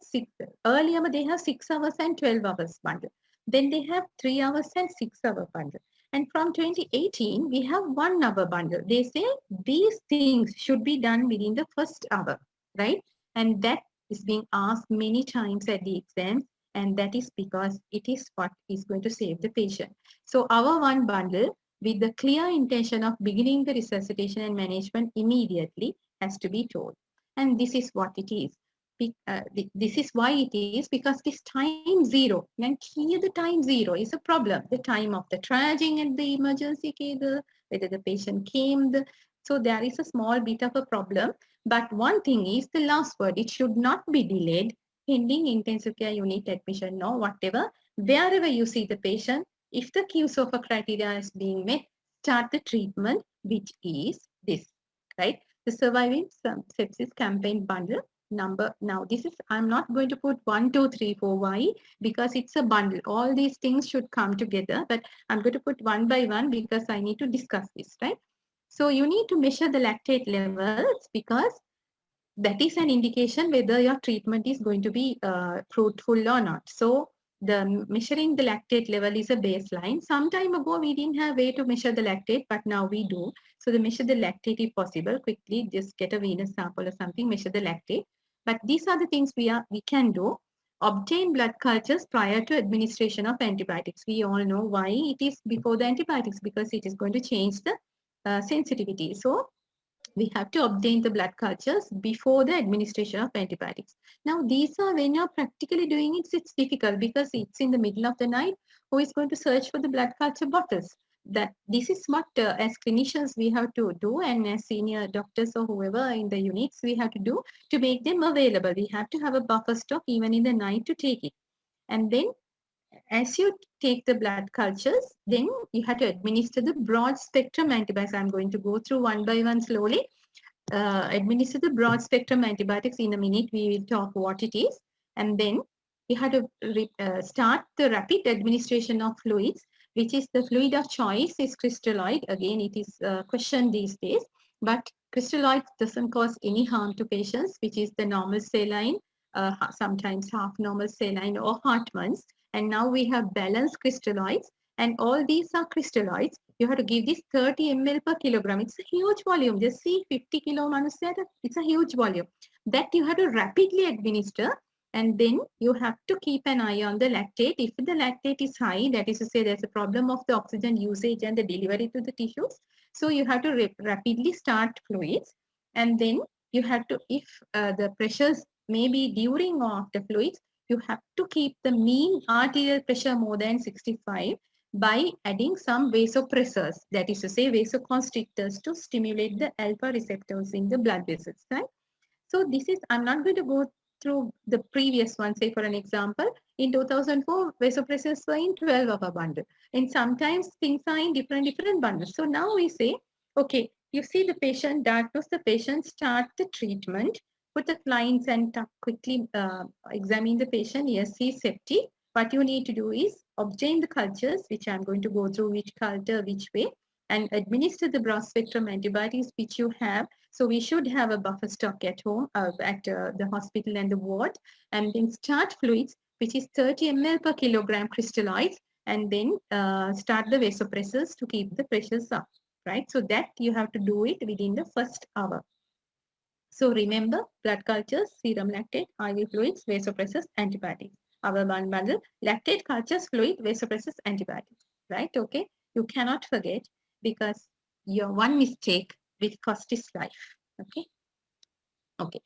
earlier they have 6 hours and 12 hours bundle. Then they have 3 hours and 6-hour bundle. And from 2018, we have 1 hour bundle. They say these things should be done within the first hour, right? And that is being asked many times at the exam. And that is because it is what is going to save the patient. So our 1 bundle with the clear intention of beginning the resuscitation and management immediately has to be told. And this is what it is. This is why it is, because this time 0, and here the time 0 is a problem. The time of the triaging at the emergency care, whether the patient came, so there is a small bit of a problem. But one thing is the last word, it should not be delayed pending intensive care unit admission or whatever. Wherever you see the patient, if the QSOFA criteria is being met, start the treatment, which is this, right? The Surviving Sepsis Campaign Bundle number. Now this is, I'm not going to put 1, 2, 3, 4, why? Because it's a bundle. All these things should come together, but I'm going to put one by one because I need to discuss this, right? So you need to measure the lactate levels because that is an indication whether your treatment is going to be fruitful or not. So the measuring the lactate level is a baseline. Some time ago, we didn't have way to measure the lactate, but now we do. So to measure the lactate if possible, quickly just get a venous sample or something, measure the lactate. But these are the things we can do. Obtain blood cultures prior to administration of antibiotics. We all know why it is before the antibiotics, because it is going to change the sensitivity. So we have to obtain the blood cultures before the administration of antibiotics. Now, these are when you're practically doing it, it's difficult because it's in the middle of the night. Who is going to search for the blood culture bottles? That this is what as clinicians we have to do, and as senior doctors or whoever in the units we have to do to make them available. We have to have a buffer stock even in the night to take it. And then as you take the blood cultures, then you have to administer the broad spectrum antibiotics. I'm going to go through one by one slowly. Administer the broad spectrum antibiotics in a minute. We will talk what it is. And then you have to start the rapid administration of fluids, which is the fluid of choice is crystalloid. Again, it is questioned these days, but crystalloid doesn't cause any harm to patients, which is the normal saline, sometimes half normal saline or Hartmann's. And now we have balanced crystalloids, and all these are crystalloids. You have to give this 30 ml per kilogram. It's a huge volume. Just see 50 kilo manusya, it's a huge volume that you have to rapidly administer. And then you have to keep an eye on the lactate. If the lactate is high, that is to say there's a problem of the oxygen usage and the delivery to the tissues. So you have to rapidly start fluids. And then you have to, if the pressures maybe during or after fluids, you have to keep the mean arterial pressure more than 65 by adding some vasopressors, that is to say vasoconstrictors, to stimulate the alpha receptors in the blood vessels, right? So this is, I'm not going to go through the previous one. Say for an example, in 2004, vasopressors were in 12 of a bundle. And sometimes things are in different bundles. So now we say, okay, you see the patient, diagnose the patient, start the treatment, put the lines and quickly examine the patient. Yes, he's septic. What you need to do is obtain the cultures, which I'm going to go through which culture, which way, and administer the broad spectrum antibiotics which you have. So we should have a buffer stock at home, at the hospital and the ward, and then start fluids, which is 30 ml per kilogram crystalloids, and then start the vasopressors to keep the pressures up, right? So that you have to do it within the first hour. So remember, blood cultures, serum lactate, IV fluids, vasopressors, antibiotics. Our one bundle, lactate cultures, fluid, vasopressors, antibiotics, right? Okay, you cannot forget, because your one mistake will cost his life, okay? Okay,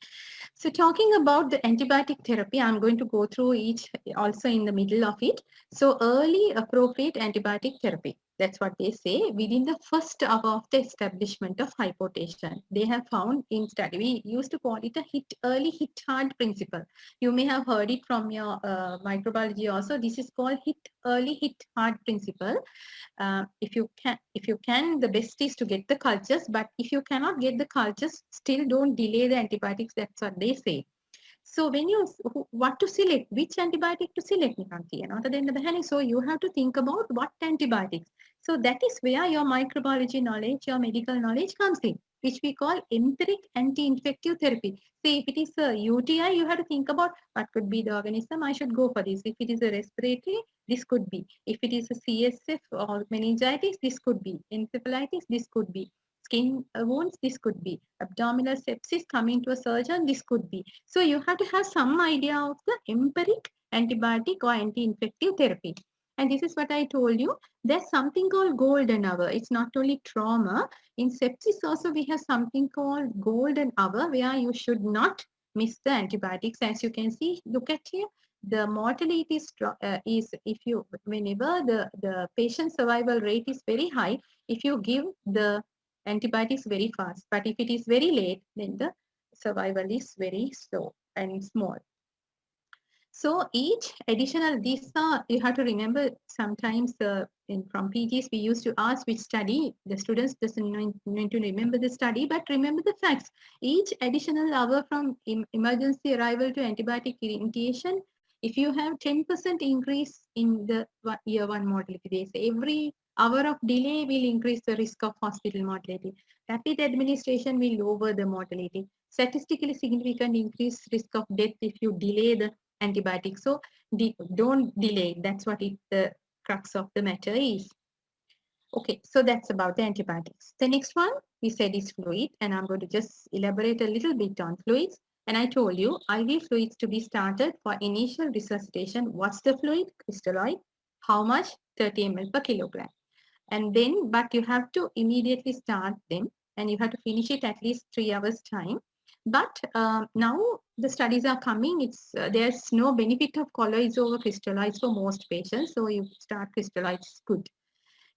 so talking about the antibiotic therapy, I'm going to go through each also in the middle of it. So early appropriate antibiotic therapy, that's what they say, within the first hour of the establishment of hypotension. They have found in study, we used to call it a early hit hard principle. You may have heard it from your microbiology also. This is called early hit hard principle. If you can, the best is to get the cultures, but if you cannot get the cultures, still don't delay the antibiotics. That's what they say. So when you, what to select, which antibiotic to select, so you have to think about what antibiotics. So that is where your microbiology knowledge, your medical knowledge comes in, which we call empiric anti-infective therapy. Say if it is a UTI, you have to think about what could be the organism, I should go for this. If it is a respiratory, this could be. If it is a CSF or meningitis, this could be. Encephalitis, this could be. Skin wounds, this could be. Abdominal sepsis, coming to a surgeon, this could be. So you have to have some idea of the empiric antibiotic or anti-infective therapy. And this is what I told you. There's something called golden hour. It's not only trauma. In sepsis also we have something called golden hour, where you should not miss the antibiotics. As you can see, look at here. The mortality is if you, whenever the patient survival rate is very high, if you give the antibiotics very fast. But if it is very late, then the survival is very slow and small. So each additional, these are, you have to remember, sometimes from PGs we used to ask which study, the students doesn't need to remember the study, but remember the facts. Each additional hour from emergency arrival to antibiotic initiation, if you have 10% increase in the year one mortality, they say every Hour of delay will increase the risk of hospital mortality. Rapid administration will lower the mortality. Statistically significant increased risk of death if you delay the antibiotics. So don't delay. That's what the crux of the matter is. Okay, so that's about the antibiotics. The next one we said is fluid, and I'm going to just elaborate a little bit on fluids. And I told you IV fluids to be started for initial resuscitation. What's the fluid? Crystalloid. How much? 30 ml per kilogram. And then, but you have to immediately start them, and you have to finish it at least 3 hours time. But now the studies are coming. There's no benefit of colloids over crystalloids for most patients. So you start crystalloids good.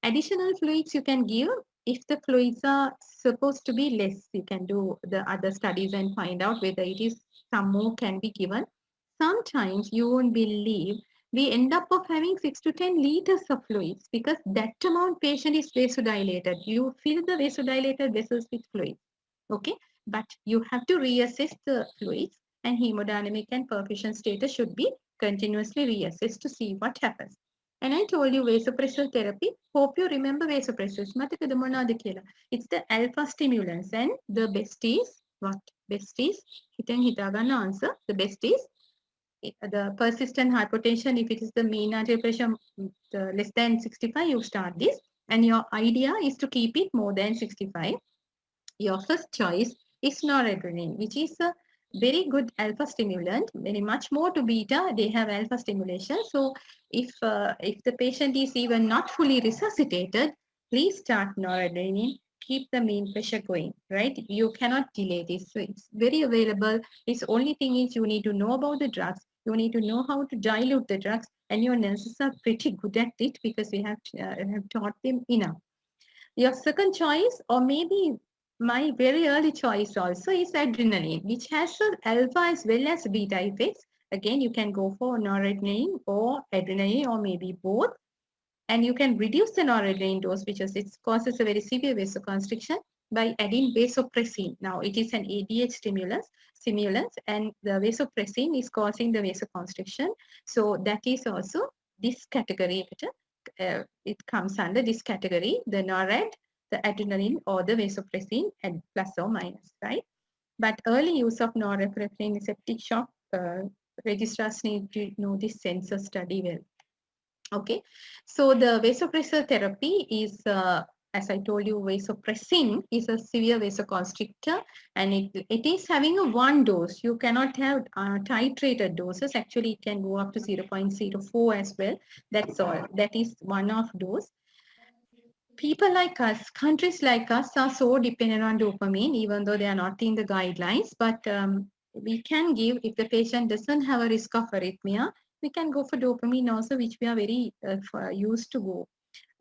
Additional fluids you can give if the fluids are supposed to be less. You can do the other studies and find out whether it is some more can be given. Sometimes you won't believe we end up of having 6 to 10 liters of fluids because that amount patient is vasodilated. You fill the vasodilated vessels with fluids. Okay, but you have to reassess the fluids, and hemodynamic and perfusion status should be continuously reassessed to see what happens. And I told you vasopressor therapy. Hope you remember vasopressors. It's the alpha stimulants, and the best is what? Best is answer. The best is the persistent hypertension. If it is the mean arterial pressure less than 65, you start this. And your idea is to keep it more than 65. Your first choice is noradrenaline, which is a very good alpha stimulant, very much more to beta. They have alpha stimulation. So if the patient is even not fully resuscitated, please start noradrenaline. Keep the mean pressure going, right? You cannot delay this. So it's very available. Its only thing is you need to know about the drugs. You need to know how to dilute the drugs, and your nurses are pretty good at it because we have taught them enough. Your second choice, or maybe my very early choice also, is adrenaline, which has an alpha as well as beta effects. Again, you can go for noradrenaline or adrenaline or maybe both. And you can reduce the noradrenaline dose because it causes a very severe vasoconstriction by adding vasopressin. Now, it is an ADH stimulant, and the vasopressin is causing the vasoconstriction. So that is also this category. It comes under this category, the NORAD, the adrenaline, or the vasopressin, and plus or minus, right? But early use of norepinephrine in septic shock, registrars need to know this sensor study well. Okay, so the vasopressor therapy is, as I told you, vasopressin is a severe vasoconstrictor, and it is having a one dose. You cannot have titrated doses. Actually, it can go up to 0.04 as well. That's all. That is one of those. People like us, countries like us are so dependent on dopamine, even though they are not in the guidelines. But we can give, if the patient doesn't have a risk of arrhythmia, we can go for dopamine also, which we are very used to go.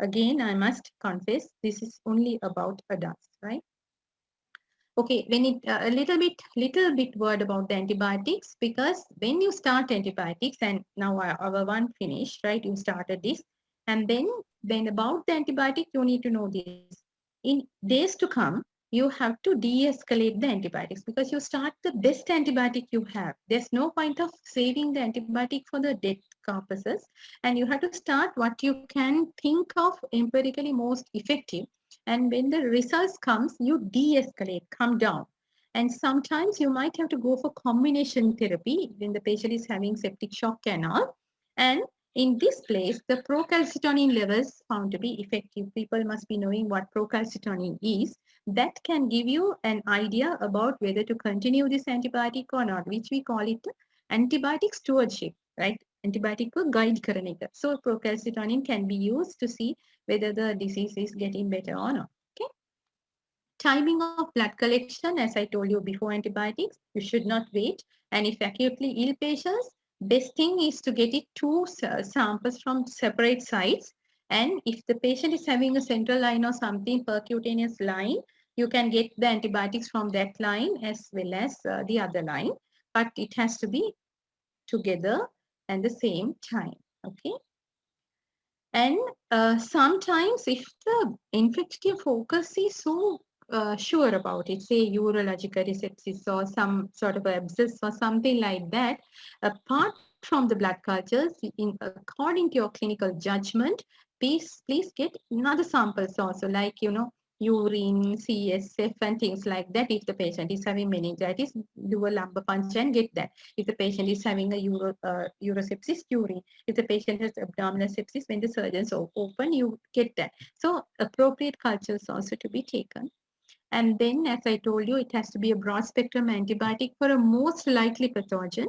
Again, I must confess, this is only about adults, right? Okay, when it a little bit word about the antibiotics, because when you start antibiotics, and now our one finished, right? You started this, and then about the antibiotic, you need to know this. In days to come, you have to de-escalate the antibiotics because you start the best antibiotic you have. There's no point of saving the antibiotic for the dead corpuses, and you have to start what you can think of empirically most effective. And when the results comes, you de-escalate, come down. And sometimes you might have to go for combination therapy when the patient is having septic shock and all. And in this place, the procalcitonin levels found to be effective. People must be knowing what procalcitonin is. That can give you an idea about whether to continue this antibiotic or not, which we call it antibiotic stewardship, right? Antibiotic को guide करने का. So procalcitonin can be used to see whether the disease is getting better or not. Okay. Timing of blood collection, as I told you before antibiotics, you should not wait. And if acutely ill patients, best thing is to get it two samples from separate sites. And if the patient is having a central line or something, percutaneous line, you can get the antibiotics from that line as well as the other line. But it has to be together at the same time. Okay. And sometimes if the infective focus is so sure about it, say urological sepsis or some sort of abscess or something like that, apart from the blood cultures, according to your clinical judgment, please get another samples also, like, urine, CSF and things like that. If the patient is having meningitis, do a lumbar puncture and get that. If the patient is having a urosepsis, urine. If the patient has abdominal sepsis, when the surgeons open, you get that. So appropriate cultures also to be taken. And then, as I told you, it has to be a broad spectrum antibiotic for a most likely pathogen.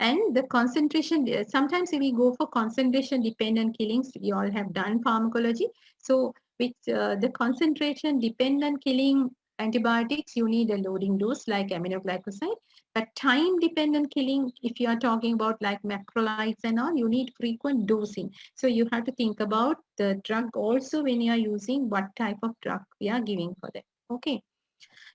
And the concentration, sometimes we go for concentration dependent killings. We all have done pharmacology. So with the concentration dependent killing antibiotics, you need a loading dose like aminoglycoside. But time dependent killing, if you are talking about like macrolides and all, you need frequent dosing. So you have to think about the drug also when you are using what type of drug we are giving for them. Okay.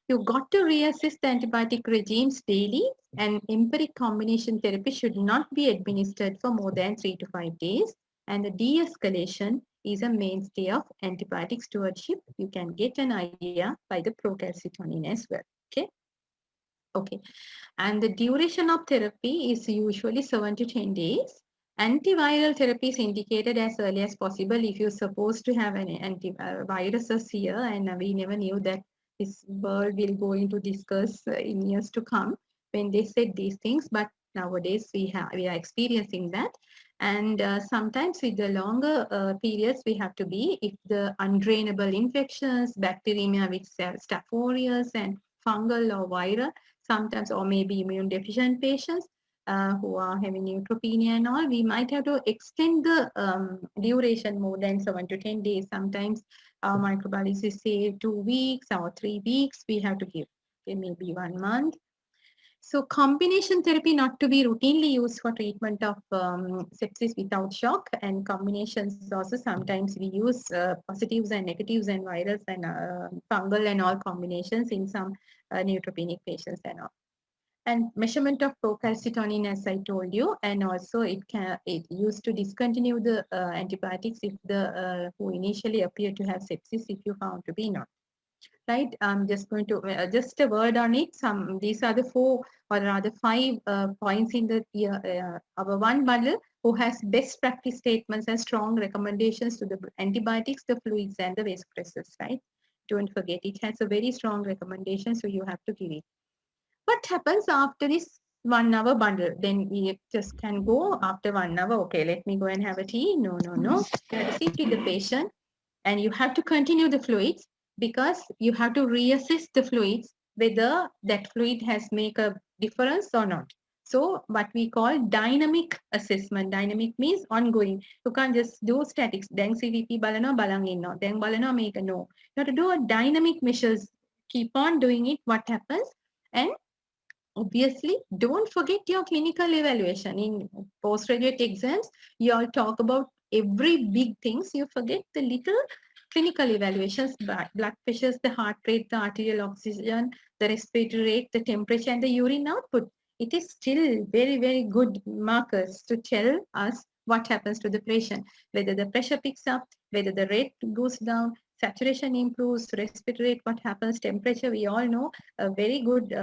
You got to reassess the antibiotic regimes daily, and empiric combination therapy should not be administered for more than 3 to 5 days. And the de-escalation is a mainstay of antibiotic stewardship. You can get an idea by the procalcitonin as well. Okay. Okay. And the duration of therapy is usually 7 to 10 days. Antiviral therapy is indicated as early as possible if you're supposed to have an antiviruses here, and we never knew that this world will go into discuss in years to come when they said these things, but nowadays we are experiencing that. And sometimes with the longer periods, we have to be, if the undrainable infections, bacteremia with Staph aureus and fungal or viral, sometimes, or maybe immune deficient patients who are having neutropenia and all, we might have to extend the duration more than 7 to 10 days. Sometimes our microbiologists say 2 weeks or 3 weeks we have to give. Okay, maybe 1 month. So combination therapy not to be routinely used for treatment of sepsis without shock, and combinations also sometimes we use positives and negatives and virus and fungal and all combinations in some neutropenic patients and all. And measurement of procalcitonin, as I told you, and also it used to discontinue the antibiotics if the who initially appeared to have sepsis, if you found to be not. Right, I'm just going to just a word on it. These are the 4 or rather 5 points in the our one bundle who has best practice statements and strong recommendations to the antibiotics, the fluids, and the vasopressors. Right, don't forget it has a very strong recommendation, so you have to give it. What happens after this 1 hour bundle? Then we just can go after 1 hour. Okay, let me go and have a tea. No. You have to sit with the patient, and you have to continue the fluids, because you have to reassess the fluids whether that fluid has make a difference or not. So what we call dynamic assessment. Dynamic means ongoing. You can't just do statics. Then CVP balano balang inno. Then balano make a no. You have to do a dynamic measures. Keep on doing it. What happens? And obviously, don't forget your clinical evaluation. In postgraduate exams, you all talk about every big things. You forget the little clinical evaluations, blood pressures, the heart rate, the arterial oxygen, the respiratory rate, the temperature, and the urine output. It is still very, very good markers to tell us what happens to the patient, whether the pressure picks up, whether the rate goes down, saturation improves, respiratory rate, what happens, temperature. We all know a very good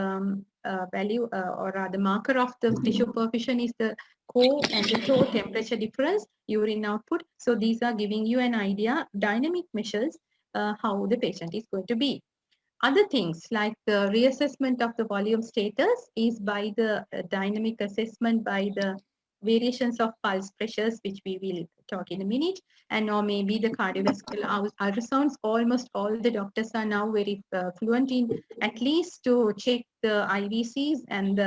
value or rather marker of the tissue perfusion is the core and the toe temperature difference, urine output. So these are giving you an idea, dynamic measures, how the patient is going to be. Other things like the reassessment of the volume status is by the dynamic assessment by the variations of pulse pressures, which we will talk in a minute, and or maybe the cardiovascular ultrasounds. Almost all the doctors are now very fluent in at least to check the IVCs and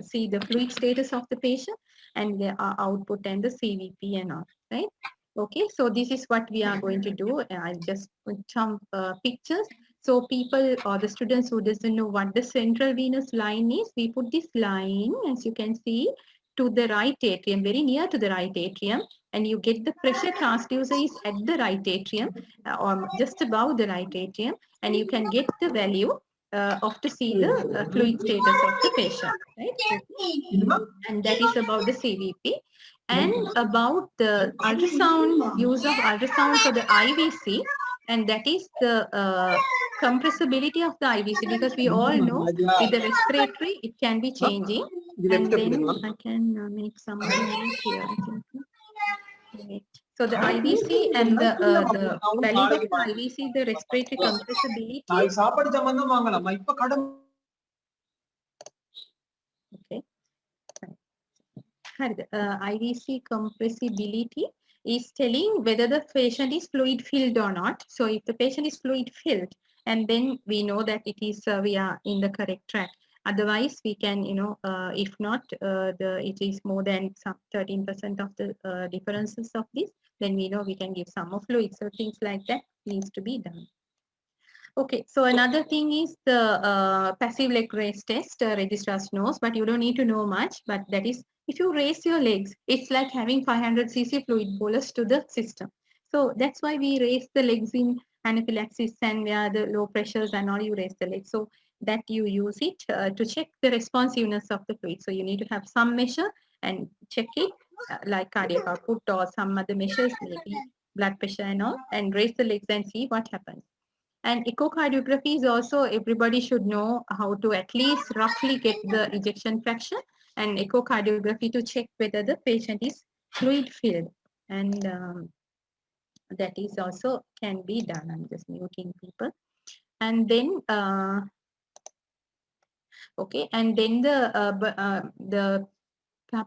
see the fluid status of the patient and the output and the CVP and all, right? Okay, so this is what we are going to do. I'll just put some pictures. So people or the students who doesn't know what the central venous line is, we put this line, as you can see, to the right atrium, very near to the right atrium, and you get the pressure transducer is at the right atrium or just above the right atrium, and you can get the value of to see the fluid status of the patient, right? And that is about the CVP. And about the ultrasound, use of ultrasound for the IVC, and that is the compressibility of the IVC, because we all know with the respiratory, it can be changing. And then I can make some notes here. I think. Wait. So the IVC and the validation IVC, the respiratory compressibility. Okay. IVC compressibility is telling whether the patient is fluid filled or not. So if the patient is fluid filled, and then we know that it is we are in the correct track. Otherwise, we can, if not, it is more than some 13% of the differences of this, then we know we can give some more fluid. So things like that needs to be done. Okay, so another thing is the passive leg raise test. Registrars knows, but you don't need to know much. But that is, if you raise your legs, it's like having 500 cc fluid bolus to the system. So that's why we raise the legs in anaphylaxis and where the low pressures and all, you raise the legs. So that you use it to check the responsiveness of the fluid. So you need to have some measure and check it like cardiac output or some other measures, maybe blood pressure and all, and raise the legs and see what happens. And echocardiography is also, everybody should know how to at least roughly get the ejection fraction, and echocardiography to check whether the patient is fluid filled. And that is also can be done. I'm just muting people. And then, okay, and then the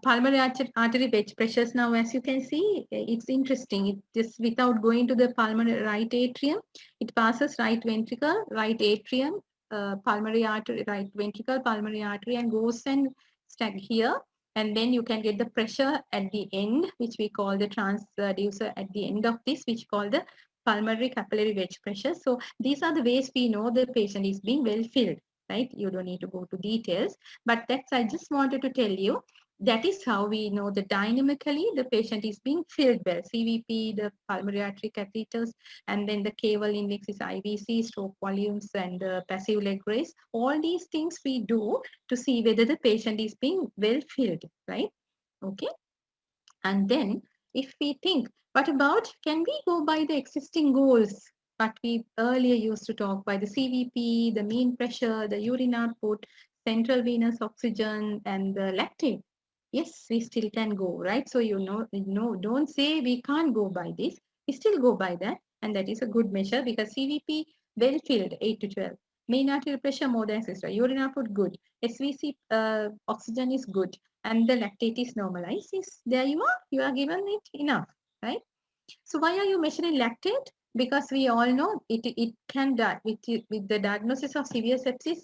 pulmonary artery wedge pressures now, as you can see, it's interesting. It just without going to the pulmonary right atrium, it passes right ventricle, right atrium, pulmonary artery, right ventricle, pulmonary artery, and goes and stack here. And then you can get the pressure at the end, which we call the transducer at the end of this, which call the pulmonary capillary wedge pressure. So these are the ways we know the patient is being well filled, right? You don't need to go to details, but that's, I just wanted to tell you, that is how we know that dynamically the patient is being filled well. CVP, the pulmonary artery catheters, and then the K-well index is IVC, stroke volumes, and the passive leg raise. All these things we do to see whether the patient is being well filled, right? Okay. And then if we think, what about, can we go by the existing goals? But we earlier used to talk by the CVP, the mean pressure, the urine output, central venous oxygen, and the lactate. Yes, we still can go, right? So don't say we can't go by this. We still go by that, and that is a good measure because CVP well filled 8 to 12. Mean arterial pressure more than systolic. Urine output good. SVC oxygen is good, and the lactate is normalized. Yes, there you are given it enough, right? So why are you measuring lactate? Because we all know it can die with the diagnosis of severe sepsis,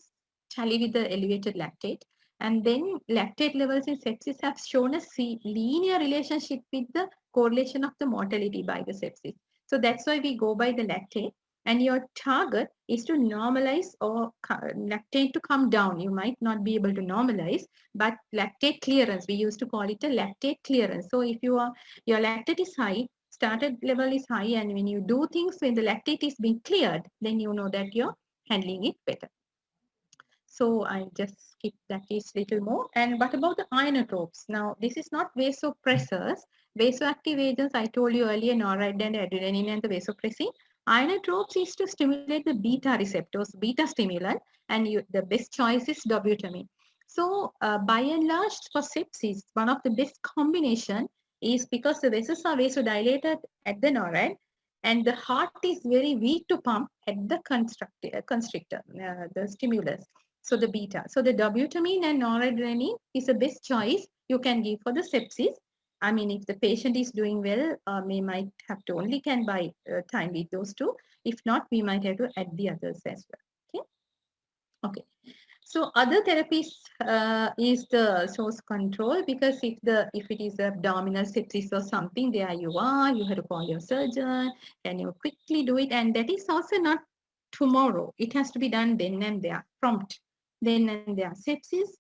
tally with the elevated lactate. And then lactate levels in sepsis have shown a linear relationship with the correlation of the mortality by the sepsis. So that's why we go by the lactate. And your target is to normalize or lactate to come down. You might not be able to normalize, but lactate clearance, we used to call it a lactate clearance. So if your lactate is high, started level is high, and when you do things when the lactate is being cleared, then you know that you're handling it better. So I just skip that is little more. And what about the inotropes? Now, this is not vasopressors. Vasoactive agents, I told you earlier, noradrenaline and adrenaline and the vasopressin. Inotropes is to stimulate the beta receptors, beta stimulant, and the best choice is dobutamine. So by and large for sepsis, one of the best combination is because the vessels are vasodilated at the norad, and the heart is very weak to pump at the constrictor, the stimulus. So the beta. So the dobutamine and noradrenaline is the best choice you can give for the sepsis. I mean, if the patient is doing well, we might have to only can buy time with those two. If not, we might have to add the others as well. Okay. So other therapies is the source control, because if it is abdominal sepsis or something, there you are, you have to call your surgeon, and you quickly do it. And that is also not tomorrow. It has to be done then and there, prompt. Then and there. Sepsis,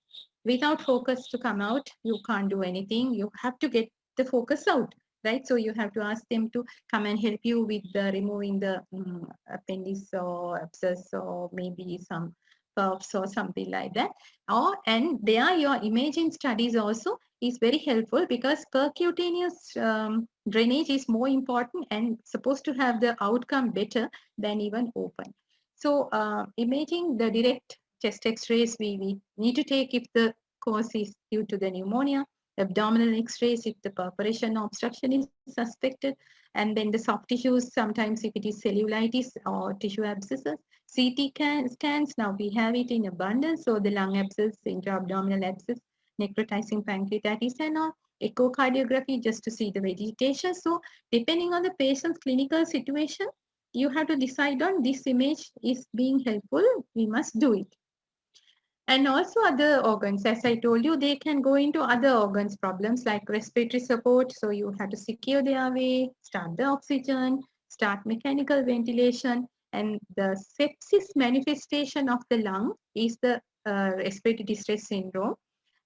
without focus to come out, you can't do anything. You have to get the focus out, right? So you have to ask them to come and help you with removing the appendix or abscess or maybe some puffs or something like that. And there your imaging studies also is very helpful, because percutaneous drainage is more important and supposed to have the outcome better than even open. So imaging, the direct chest x-rays we need to take if the cause is due to the pneumonia. abdominal x-rays if the perforation or obstruction is suspected, and then the soft tissues, sometimes if it is cellulitis or tissue abscesses. Scans, now we have it in abundance, so the lung abscess, intra-abdominal abscess, necrotizing pancreatitis and all. Echocardiography just to see the vegetation. So depending on the patient's clinical situation, you have to decide on this image is being helpful, we must do it. And also other organs, as I told you, they can go into other organs problems like respiratory support. So you have to secure the airway, start the oxygen, start mechanical ventilation. And the sepsis manifestation of the lung is the respiratory distress syndrome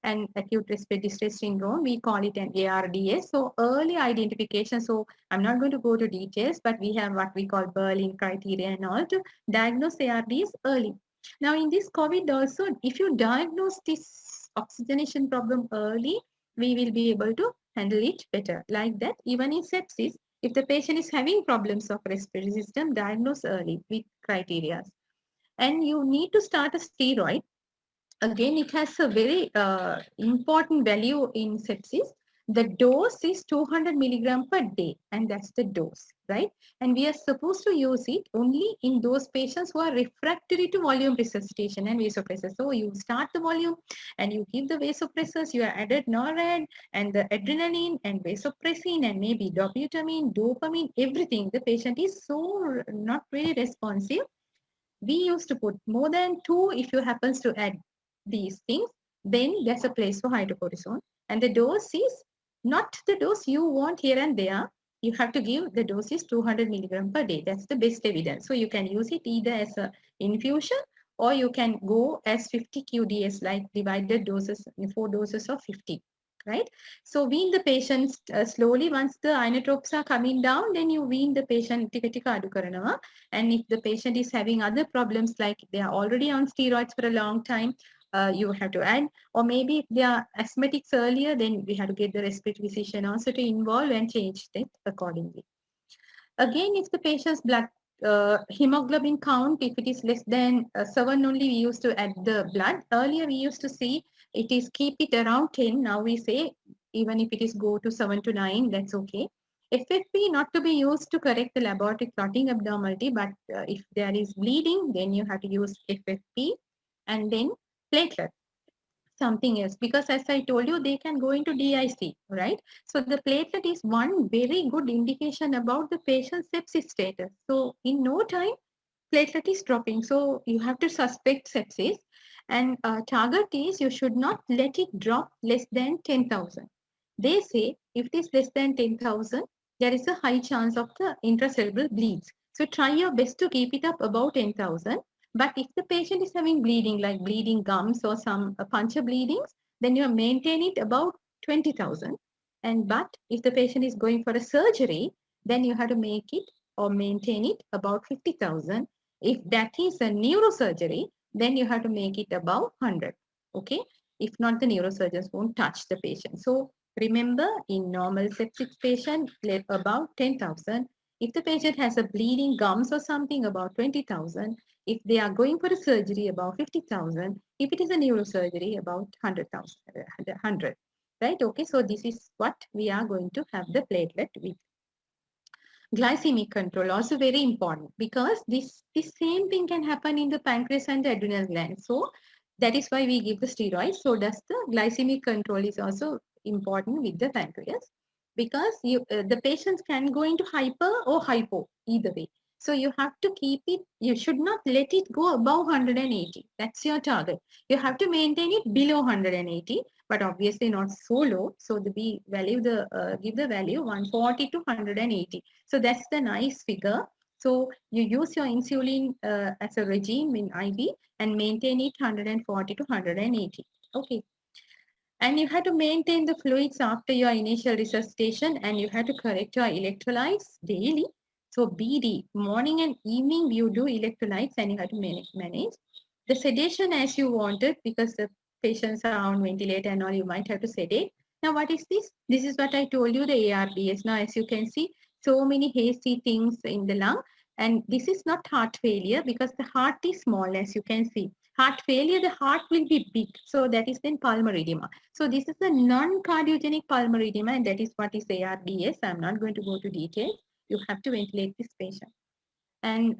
and acute respiratory distress syndrome. We call it an ARDS. So early identification. So I'm not going to go to details, but we have what we call Berlin criteria and all to diagnose ARDS early. Now in this COVID also, if you diagnose this oxygenation problem early, we will be able to handle it better. Like that, even in sepsis, if the patient is having problems of respiratory system, diagnose early with criteria. And you need to start a steroid. Again, it has a very important value in sepsis. The dose is 200 milligram per day, and that's the dose, right? And we are supposed to use it only in those patients who are refractory to volume resuscitation and vasopressors. So you start the volume and you give the vasopressors, you are added NORAD and the adrenaline and vasopressin and maybe dobutamine, dopamine, everything. The patient is so not very responsive. We used to put more than 2 if you happens to add these things, then there's a place for hydrocortisone. And the dose is not the dose you want here and there. You have to give the dose is 200 milligram per day. That's the best evidence. So you can use it either as an infusion or you can go as 50 QDS, like divided doses, 4 doses of 50. Right? So wean the patient slowly. Once the inotropes are coming down, then you wean the patient tika tika adu karanawa. And if the patient is having other problems, like they are already on steroids for a long time, you have to add, or maybe if they are asthmatics earlier, then we have to get the respiratory physician also to involve and change that accordingly. Again, if the patient's blood hemoglobin count, if it is less than 7 only, we used to add the blood. Earlier, we used to see it is keep it around 10. Now we say even if it is go to 7 to 9, that's okay. FFP not to be used to correct the laboratory clotting abnormality, but if there is bleeding, then you have to use FFP and then platelet. Something else, because as I told you, they can go into DIC, right? So the platelet is one very good indication about the patient's sepsis status. So in no time, platelet is dropping. So you have to suspect sepsis, and target is you should not let it drop less than 10,000. They say if it is less than 10,000, there is a high chance of the intracerebral bleeds. So try your best to keep it up above 10,000. But if the patient is having bleeding, like bleeding gums or some puncture bleedings, then you maintain it about 20,000. And but if the patient is going for a surgery, then you have to make it or maintain it about 50,000. If that is a neurosurgery, then you have to make it above 100. Okay. If not, the neurosurgeons won't touch the patient. So remember, in normal septic patient, about 10,000. If the patient has a bleeding gums or something, about 20,000. If they are going for a surgery, about 50,000. If it is a neurosurgery, about 100,000, 100. Right? Okay. So this is what we are going to have the platelet with. Glycemic control also very important, because this same thing can happen in the pancreas and the adrenal gland. So that is why we give the steroids. So does the glycemic control is also important with the pancreas, because the patients can go into hyper or hypo either way. So you have to keep it, you should not let it go above 180. That's your target. You have to maintain it below 180, but obviously not so low. So we value give the value 140 to 180. So that's the nice figure. So you use your insulin as a regime in IV and maintain it 140 to 180. Okay. And you have to maintain the fluids after your initial resuscitation, and you have to correct your electrolytes daily. So BD, morning and evening, you do electrolytes and you have to manage. The sedation as you wanted, because the patients are on ventilator and all, you might have to sedate. Now, what is this? This is what I told you, the ARDS. Now, as you can see, so many hazy things in the lung, And this is not heart failure because the heart is small, as you can see. Heart failure, the heart will be big. So that is then pulmonary edema. So this is a non-cardiogenic pulmonary edema, and that is what is ARDS. I'm not going to go to details. You have to ventilate this patient. And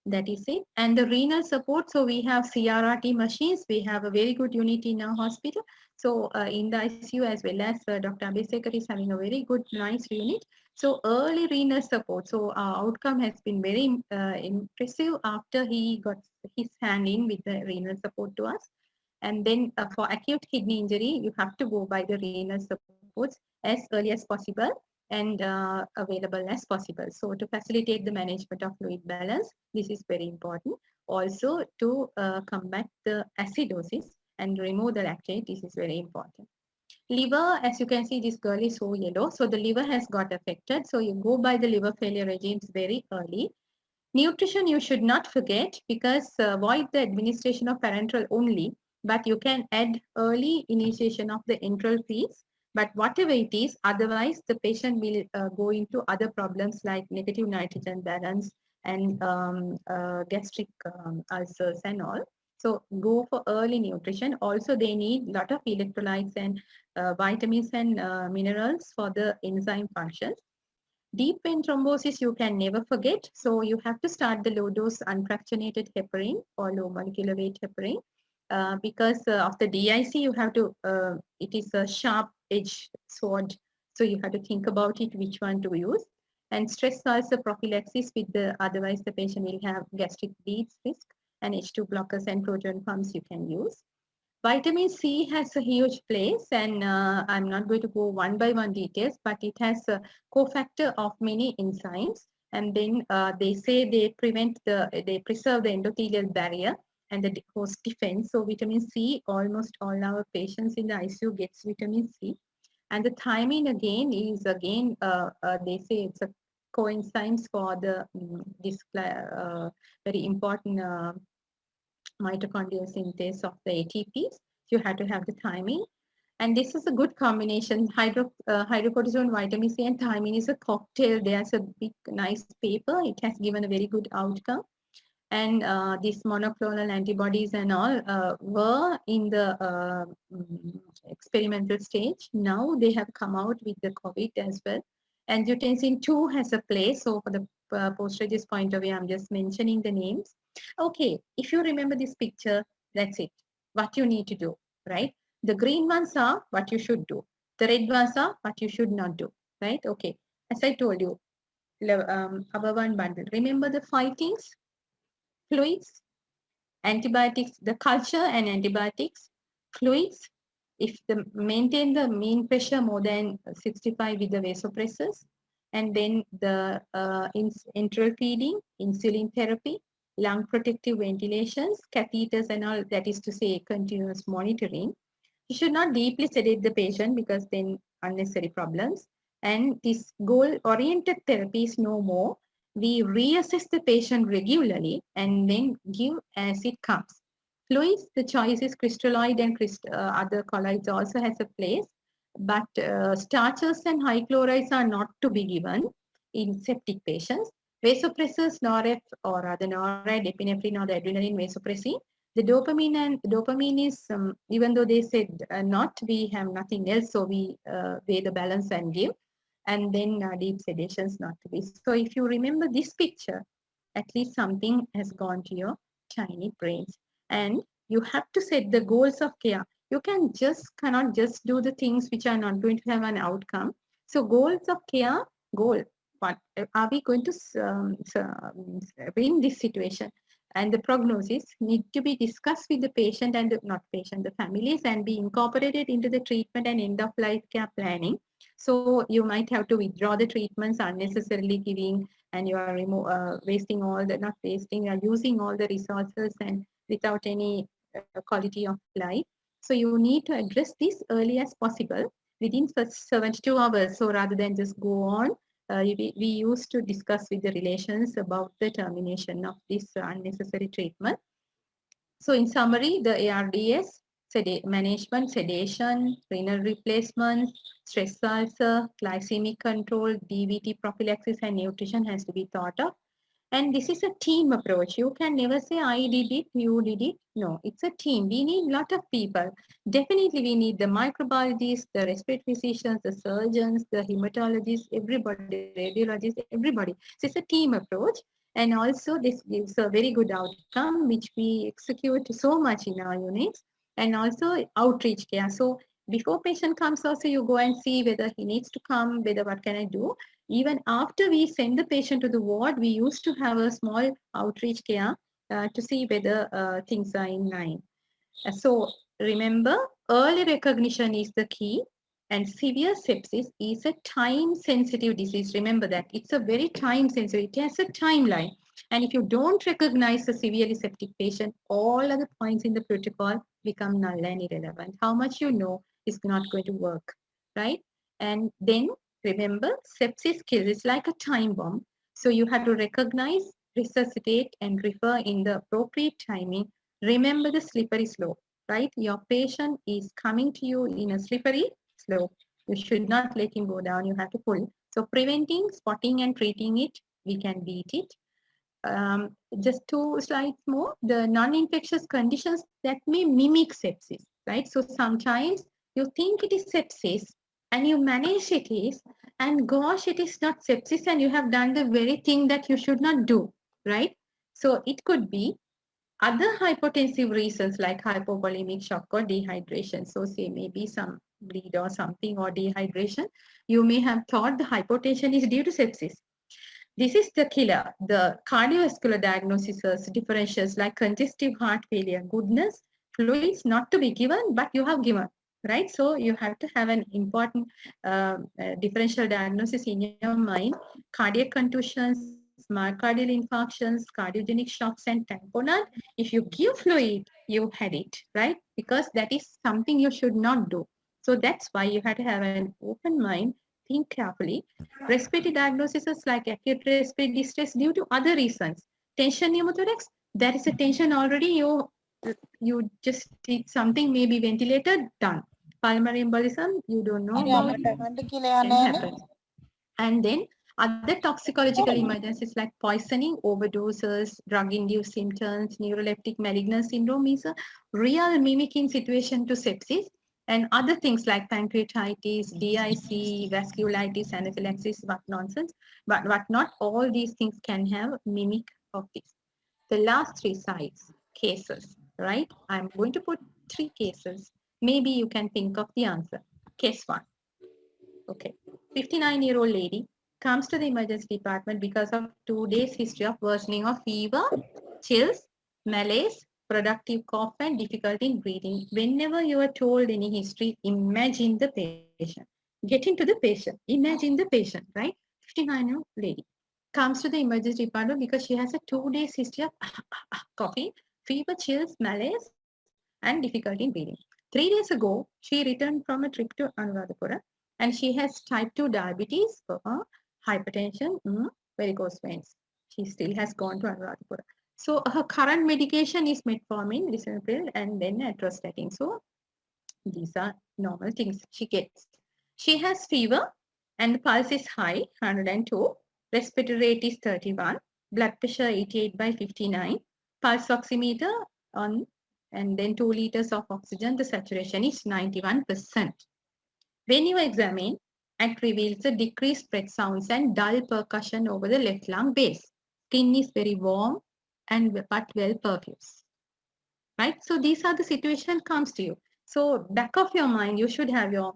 that is it. And the renal support, so we have CRRT machines. We have a very good unit in our hospital. So in the ICU as well as Dr. Abhisekar is having a very good, nice unit. So early renal support. So our outcome has been very impressive after he got his hand in with the renal support to us. And then for acute kidney injury, you have to go by the renal supports as early as possible and available as possible. So to facilitate the management of fluid balance, this is very important. Also to combat the acidosis and remove the lactate, this is very important. Liver, as you can see, this girl is so yellow. So the liver has got affected. So you go by the liver failure regimes very early. Nutrition you should not forget because avoid the administration of parenteral only, but you can add early initiation of the enteral feeds. But whatever it is, otherwise the patient will go into other problems like negative nitrogen balance and gastric ulcers and all. So go for early nutrition. Also, they need a lot of electrolytes and vitamins and minerals for the enzyme functions. Deep vein thrombosis you can never forget. So you have to start the low dose unfractionated heparin or low molecular weight heparin because of the DIC you have to, it is a sharp edge sword. So you have to think about it, which one to use. And stress ulcer prophylaxis with the, otherwise the patient will have gastric bleeds risk, and H2 blockers and proton pumps you can use. Vitamin C has a huge place, and I'm not going to go one by one details, but it has a cofactor of many enzymes. And then they say they preserve the endothelial barrier and the host defense. So vitamin C, almost all our patients in the ICU gets vitamin C. And the thiamine again is again, they say it's a coenzymes for the this very important mitochondrial synthase of the ATPs. You have to have the thiamine. And this is a good combination. Hydrocortisone, vitamin C, and thiamine is a cocktail. There's a big, nice paper. It has given a very good outcome. And these monoclonal antibodies and all were in the experimental stage. Now they have come out with the COVID as well. Angiotensin 2 has a place. So for the post-regis point of view, I'm just mentioning the names. Okay, if you remember this picture, that's it. What you need to do, right? The green ones are what you should do. The red ones are what you should not do, right? Okay, as I told you, our one bundle. Remember the 5 things? Fluids, antibiotics, the culture and antibiotics, fluids, if the maintain the mean pressure more than 65 with the vasopressors, and then the enteral feeding, insulin therapy, lung protective ventilations, catheters and all, that is to say continuous monitoring. You should not deeply sedate the patient because then unnecessary problems. And this goal-oriented therapy is no more. We reassess the patient regularly and then give as it comes. Fluids, the choice is crystalloid and other colloids also has a place, but starches and high chlorides are not to be given in septic patients. Vasopressors, norep or other noride, epinephrine or the adrenaline vasopressin. The dopamine is, even though they said not, we have nothing else, so we weigh the balance and give. And then deep sedations not to be. So if you remember this picture, at least something has gone to your tiny brains. And you have to set the goals of care. You cannot just do the things which are not going to have an outcome. So goals of care, what are we going to win this situation? And the prognosis need to be discussed with the patient and not patient, the families, and be incorporated into the treatment and end of life care planning. So you might have to withdraw the treatments unnecessarily giving, and you are wasting all the, not wasting, you are using all the resources and without any quality of life. So you need to address this early as possible within 72 hours. So rather than just go on, we used to discuss with the relations about the termination of this unnecessary treatment. So in summary, the ARDS management, sedation, renal replacement, stress ulcer, glycemic control, DVT prophylaxis, and nutrition has to be thought of. And this is a team approach. You can never say, I did it, you did it. No, it's a team. We need a lot of people. Definitely, we need the microbiologists, the respiratory physicians, the surgeons, the hematologists, everybody, radiologists, everybody. So it's a team approach. And also, this gives a very good outcome, which we execute so much in our units. And also, outreach care. So before patient comes also, you go and see whether he needs to come, whether what can I do. Even after we send the patient to the ward, we used to have a small outreach care to see whether things are in line. So remember, early recognition is the key, and severe sepsis is a time-sensitive disease. Remember that it's a very time-sensitive. It has a timeline, and if you don't recognize a severely septic patient, all other points in the protocol become null and irrelevant. How much you know is not going to work, right? And then remember, sepsis kills. It's like a time bomb. So you have to recognize, resuscitate, and refer in the appropriate timing. Remember the slippery slope, right? Your patient is coming to you in a slippery slope. You should not let him go down. You have to pull. So preventing, spotting, and treating it, we can beat it. Just 2 slides more. The non-infectious conditions that may mimic sepsis, right? So sometimes you think it is sepsis and you manage it is, and gosh, it is not sepsis and you have done the very thing that you should not do, right? So it could be other hypotensive reasons like hypovolemic shock or dehydration. So say maybe some bleed or something or dehydration. You may have thought the hypotension is due to sepsis. This is the killer. The cardiovascular diagnosis differentials like congestive heart failure. Goodness, fluids not to be given, but you have given, right? So you have to have an important differential diagnosis in your mind. Cardiac contusions, myocardial infarctions, cardiogenic shocks, and tamponade. If you give fluid, you had it, right? Because that is something you should not do. So that's why you have to have an open mind, think carefully. Respiratory diagnosis is like acute respiratory distress due to other reasons. Tension pneumothorax, there is a tension already. You just did something, maybe ventilated, done. Pulmonary embolism, you don't know about it, can happen. And then other toxicological emergencies like poisoning, overdoses, drug-induced symptoms, neuroleptic malignant syndrome is a real mimicking situation to sepsis. And other things like pancreatitis, DIC, vasculitis, anaphylaxis, what nonsense. But what not all these things can have mimic of this. The last 3 sites, cases, right? I'm going to put 3 cases. Maybe you can think of the answer. Case 1. Okay. 59-year-old lady comes to the emergency department because of 2 days history of worsening of fever, chills, malaise, productive cough, and difficulty in breathing. Whenever you are told any history, imagine the patient. Get into the patient. Imagine the patient, right? 59-year-old lady comes to the emergency department because she has a 2 days history of coughing, fever, chills, malaise, and difficulty in breathing. 3 days ago, she returned from a trip to Anuradhapura and she has type 2 diabetes, hypertension, varicose veins. She still has gone to Anuradhapura. So her current medication is metformin, lisinopril, and then atorvastatin. So these are normal things she gets. She has fever and the pulse is high, 102. Respiratory rate is 31. Blood pressure 88 by 59. Pulse oximeter on, and then 2 liters of oxygen. The saturation is 91%. When you examine, it reveals the decreased breath sounds and dull percussion over the left lung base. Skin is very warm and but well perfused. Right? So these are the situation comes to you. So back of your mind, you should have your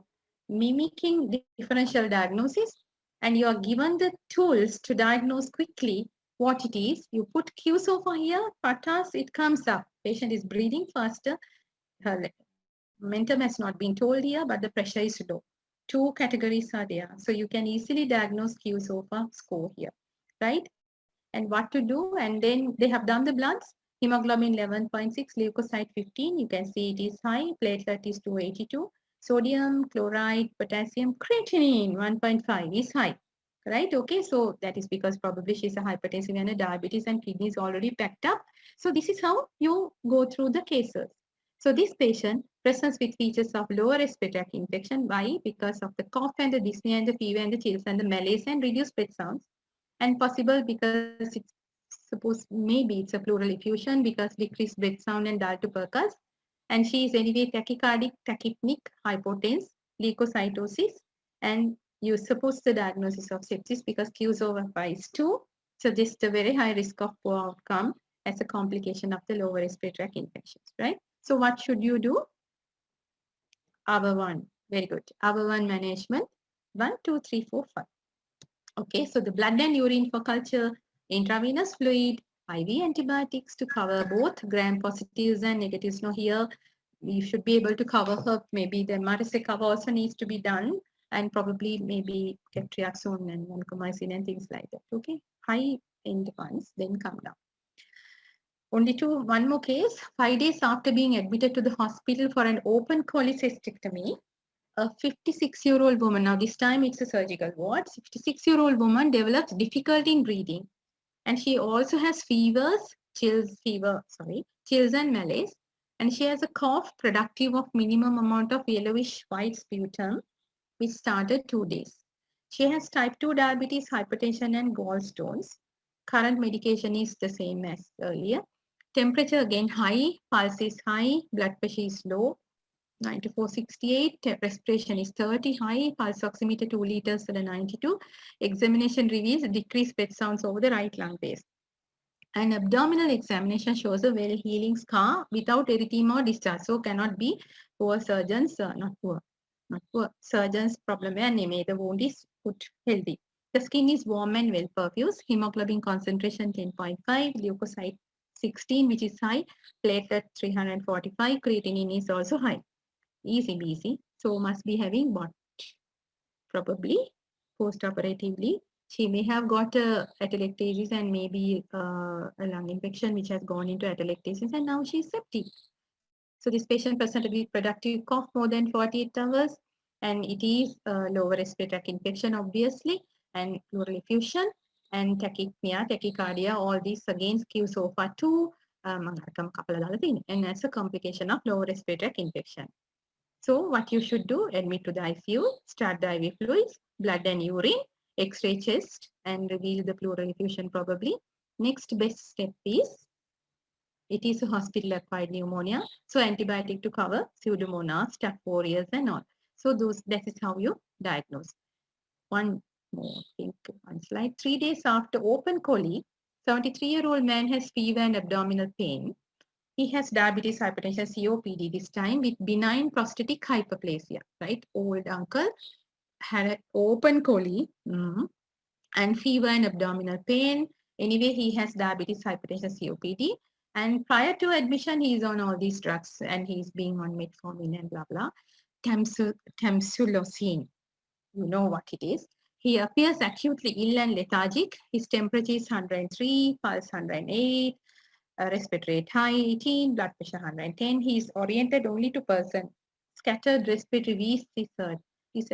mimicking differential diagnosis and you are given the tools to diagnose quickly what it is. You put Qs over here, patas, it comes up. Patient is breathing faster. Her momentum has not been told here, but the pressure is low. 2 categories are there. So you can easily diagnose Q-SOFA score here, right? And what to do. And then they have done the bloods. Hemoglobin 11.6, leukocyte 15. You can see it is high. Platelet is 282. Sodium, chloride, potassium, creatinine 1.5 is high, right? Okay, so that is because probably she's a hypertensive and a diabetes and kidney is already packed up. So this is how you go through the cases. So this patient presents with features of lower respiratory infection. Why? Because of the cough and the dyspnea and the fever and the chills and the malaise and reduced breath sounds. And possible because it's Suppose maybe it's a pleural effusion because decreased breath sound and dull to percuss. And she is anyway tachycardic, tachypnic, hypotense, leukocytosis. And you suppose the diagnosis of sepsis because Q's over 5 is 2 suggests a very high risk of poor outcome as a complication of the lower respiratory tract infections, right? So what should you do? Hour 1, very good. Hour 1 management, 1, 2, 3, 4, 5. Okay, so the blood and urine for culture, intravenous fluid, IV antibiotics to cover both gram positives and negatives. Now here, you should be able to cover her. Maybe the MRSA cover also needs to be done and probably maybe ceftriaxone and vancomycin and things like that. Okay, high end ones, then come down. Only one more case, 5 days after being admitted to the hospital for an open cholecystectomy, a 56-year-old woman, now this time it's a surgical ward, 56-year-old woman develops difficulty in breathing. And she also has chills and malaise. And she has a cough productive of minimum amount of yellowish white sputum, which started 2 days. She has type 2 diabetes, hypertension, and gallstones. Current medication is the same as earlier. Temperature again high, pulse is high, blood pressure is low, 9468, respiration is 30, high, pulse oximeter 2 liters at 92. Examination reveals decreased breath sounds over the right lung base. An abdominal examination shows a well-healing scar without erythema or discharge. So cannot be poor surgeons, not poor surgeons problem anemia. The wound is put healthy. The skin is warm and well perfused. Hemoglobin concentration 10.5, leukocyte 16, which is high, platelet 345, creatinine is also high. Easy peasy. So must be having what? Probably post-operatively. She may have got atelectasis and maybe a lung infection which has gone into atelectasis and now she's septic. So this patient presented with productive cough more than 48 hours and it is lower respiratory tract infection obviously and pleural effusion and tachypnea, tachycardia, all these again Q so far 2 and that's a complication of lower respiratory tract infection. So what you should do, admit to the ICU, start the IV fluids, blood and urine, X-ray chest and reveal the pleural effusion probably. Next best step is, it is a hospital-acquired pneumonia. So antibiotic to cover Pseudomonas, Staph aureus and all. So that is how you diagnose. One more thing, one slide. 3 days after open coli, 73-year-old man has fever and abdominal pain. He has diabetes, hypertension, COPD this time with benign prostatic hyperplasia, right? Old uncle had an open coli and fever and abdominal pain. Anyway, he has diabetes, hypertension, COPD. And prior to admission, he is on all these drugs and he's being on metformin and blah, blah. Tamsulosin, you know what it is. He appears acutely ill and lethargic. His temperature is 103, pulse 108. Respiratory rate high 18, blood pressure 110. He is oriented only to person. Scattered respiratory is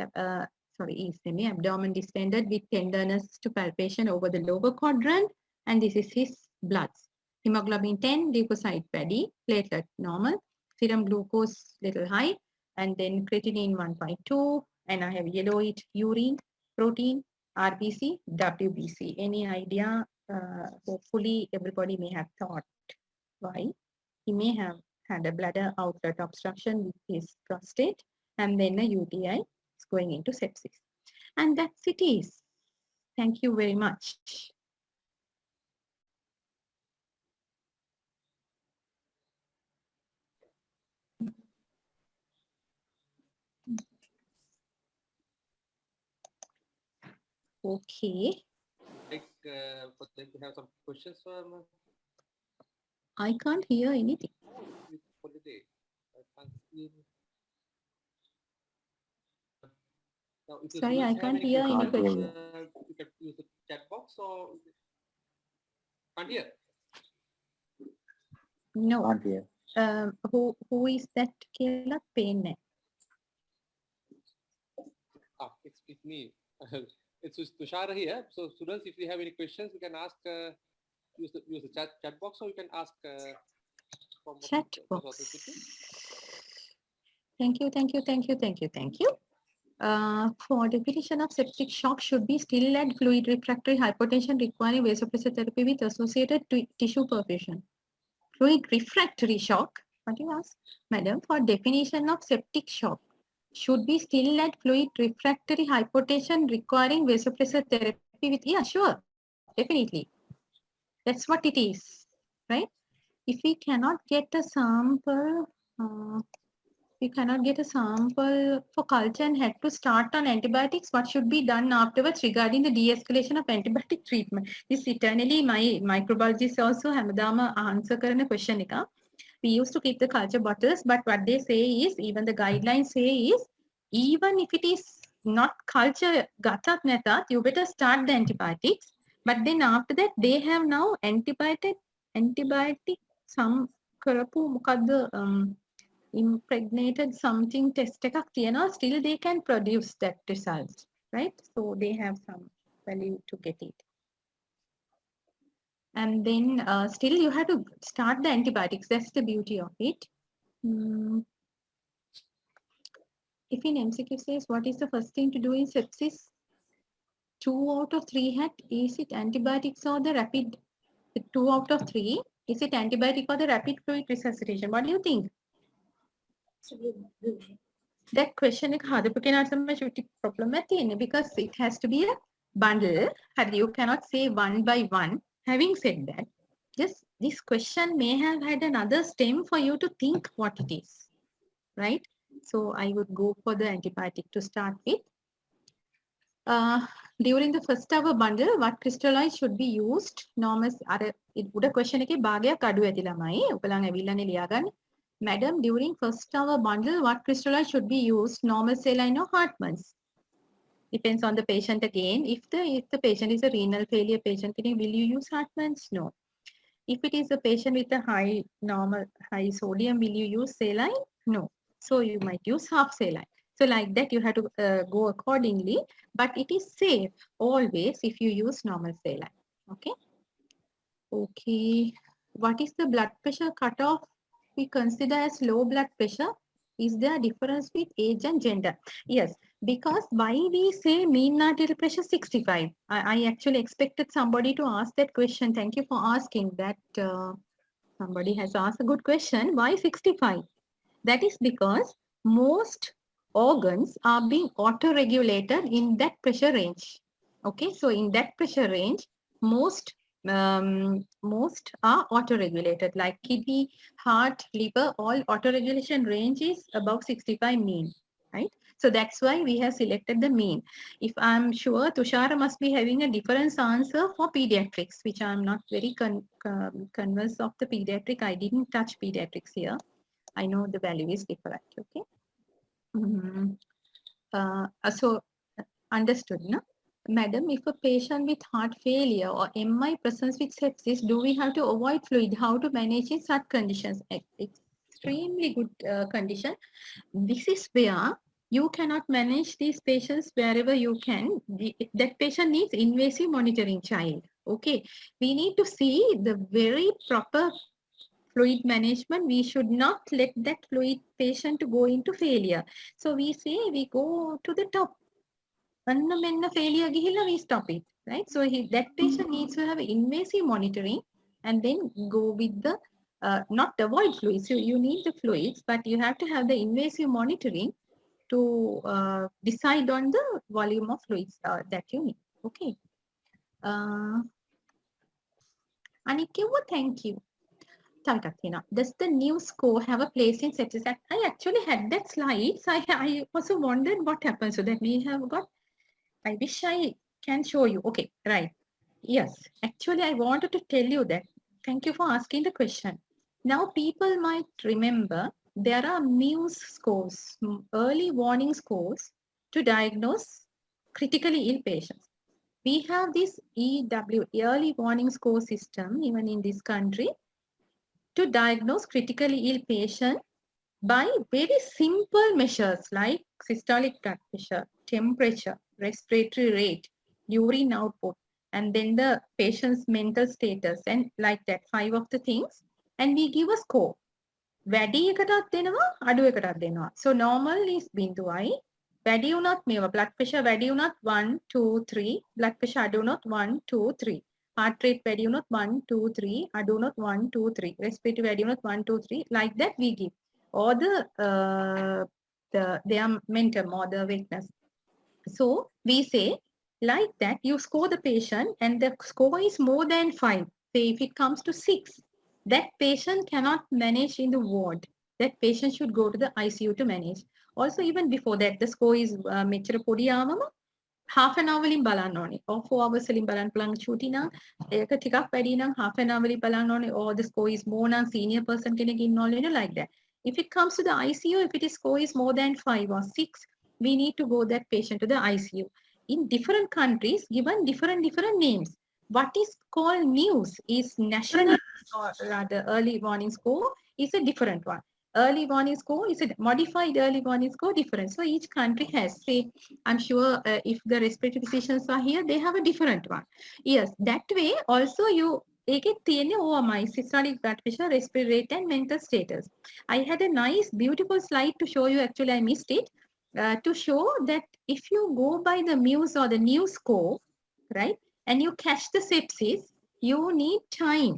semi-abdomen distended with tenderness to palpation over the lower quadrant. And this is his bloods. Hemoglobin 10, leukocyte paddy, platelet normal, serum glucose little high, and then creatinine 1.2, and I have yellowish urine, protein, RBC, WBC. Any idea? Hopefully everybody may have thought why. He may have had a bladder outlet obstruction with his prostate and then a UTI is going into sepsis. And that's it is. Thank you very much. Okay. Like for them to have some questions from. I can't hear anything. Holiday. I can't see. Now, if Sorry, I can't hear any question. You can use the chat box or can't hear. No. Can't hear. Who is that killer pain? It's me. It's Tushar here. So students, if you have any questions, you can ask. Use the chat box, or you can ask. From Chat box. Thank you. For definition of septic shock should be still and fluid refractory hypotension requiring vasopressor therapy with associated tissue perfusion. Fluid refractory shock, what you ask, madam, for definition of septic shock should be still and fluid refractory hypotension requiring vasopressor therapy with, yeah, sure, definitely. That's what it is, right? If we cannot get a sample, we cannot get a sample for culture and had to start on antibiotics, what should be done afterwards regarding the de-escalation of antibiotic treatment? This eternally my microbiologist also hamadama answer karana question එක. We used to keep the culture bottles, but what they say is, even the guidelines say is, even if it is not culture gatat නැතත්, you better start the antibiotics. But then after that, they have now antibiotic some කරපු මොකද්ද impregnated something test එකක් තියෙනවා, still they can produce that result, right? So they have some value to get it. And then still you have to start the antibiotics. That's the beauty of it. If in MCQ says, what is the first thing to do in sepsis? 2 out of 3 had, is it antibiotics or the rapid, 2 out of 3, is it antibiotic or the rapid fluid resuscitation? What do you think? That question is problematic because it has to be a bundle. You cannot say one by one. Having said that, just this question may have had another stem for you to think what it is, right? So I would go for the antibiotic to start with. During the first hour bundle, what crystalloid should be used? Normal, it would a question එකේ භාගයක් අඩු ඇති ළමයි. ඔයගොල්ලන් ඇවිල්ලානේ ලියාගන්න. Madam, during first hour bundle, what crystalloid should be used? Normal saline or Hartmann's? Depends on the patient again. If the patient is a renal failure patient, will you use Hartmann's? No. If it is a patient with a high sodium, will you use saline? No. So you might use half saline. So like that, you have to go accordingly. But it is safe always if you use normal saline. Okay. Okay. What is the blood pressure cutoff we consider as low blood pressure? Is there a difference with age and gender? Yes, because why we say mean arterial pressure 65? I actually expected somebody to ask that question. Thank you for asking that. Somebody has asked a good question. Why 65? That is because most organs are being auto-regulated in that pressure range. Okay, so in that pressure range, most are auto-regulated, like kidney, heart, liver, all auto-regulation range is above 65 mean, right? So that's why we have selected the mean. If I'm sure Tushara must be having a different answer for pediatrics, which I'm not very convinced of the pediatric. I didn't touch pediatrics here. I know the value is different, okay? So understood, no? Madam, if a patient with heart failure or MI presents with sepsis, do we have to avoid fluid? How to manage in such conditions? Extremely good condition. This is where you cannot manage these patients wherever you can. That patient needs invasive monitoring child. Okay, we need to see the very proper fluid management. We should not let that fluid patient to go into failure. So we say we go to the top. Failure we stop it, right? So that patient needs to have invasive monitoring and then go with the not avoid fluids. So you need the fluids, but you have to have the invasive monitoring to decide on the volume of fluids that you need. Okay. Anikya, thank you. Does the new score have a place in sepsis? I actually had that slide. So I also wondered what happened. So that we have got, I wish I can show you. Okay, right. Yes, actually I wanted to tell you that. Thank you for asking the question. Now people might remember there are MEWS scores, early warning scores to diagnose critically ill patients. We have this EW, early warning score system, even in this country, to diagnose critically ill patient by very simple measures like systolic blood pressure, temperature, respiratory rate, urine output, and then the patient's mental status, and like that, 5 of the things, and we give a score. වැඩි එකටත් දෙනවා, අඩු එකටත් දෙනවා. So normal is 0.5, වැඩි වුණත් මේවා blood pressure වැඩි වුණත් 1 2 3 blood pressure අඩු වුණොත් 1 2 3 heart rate වැඩි වුණොත් 1 2 3 අඩු වුණොත් 1 2 3 respiratory වැඩි වුණොත් 1 2 3 like that we give or their mentum or the weakness. So we say like that you score the patient and the score is more than 5. Say if it comes to 6, that patient cannot manage in the ward. That patient should go to the ICU to manage. Also even before that the score is මෙච්චර පොඩි ආවම half an hour වලින් බලන්න ඕනේ. or 4 hours වලින් බලන්න පුළුවන් චූටි නම් ඒක ටිකක් වැඩි නම් half an hour වලින් බලන්න ඕනේ. or the score is more නම් senior person කෙනෙක් ඉන්නවලු like that. If it comes to the ICU, if it is score is more than 5 or 6, we need to go that patient to the ICU. In different countries, given different names. What is called NEWS is national or rather early warning score is a different one. Early warning score is a modified early warning score different. So each country has, say, I'm sure if the respiratory physicians are here, they have a different one. Yes, that way also you ඒකේ තියෙන්නේ OMI, systolic blood pressure, respiratory rate and mental status. I had a nice beautiful slide to show you, actually I missed it, to show that if you go by the MUSE or the NEWS score, right, and you catch the sepsis, you need time,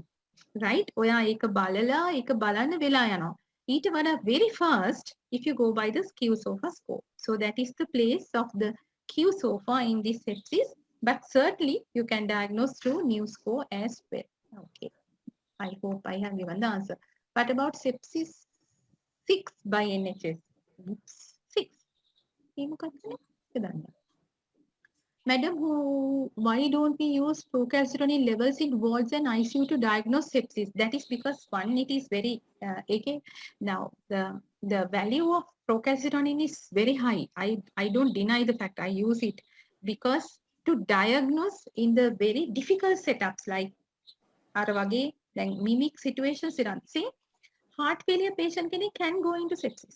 right? ඔයා ඒක බලලා ඒක බලන්න වෙලා යනවා. ඊට වඩා very fast if you go by the Q-SOFA score. So that is the place of the Q-SOFA in this sepsis, but certainly you can diagnose through NEWS score as well. Okay, I hope I have given the answer. What about sepsis 6 by NHS? Oops, 6. Madam, why don't we use procalcitonin levels in wards and ICU to diagnose sepsis? That is because one, it is very, okay, now the value of procalcitonin is very high. I don't deny the fact I use it because to diagnose in the very difficult setups like අර වගේ දැන් mimic situations ඉරන් say heart failure patient can go into sepsis,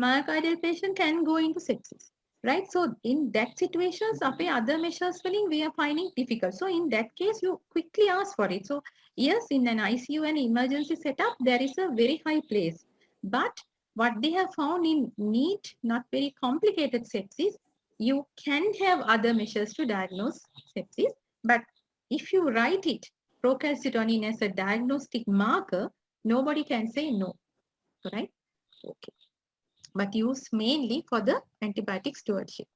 myocardial patient can go into sepsis, right? So in that situations අපේ other measures වලින් we are finding difficult. So in that case you quickly ask for it. So yes, in an ICU and emergency setup there is a very high place, but what they have found in neat, not very complicated sepsis, you can have other measures to diagnose sepsis. But if you write it procalcitonin as a diagnostic marker, nobody can say no, right? Okay, but used mainly for the antibiotic stewardship.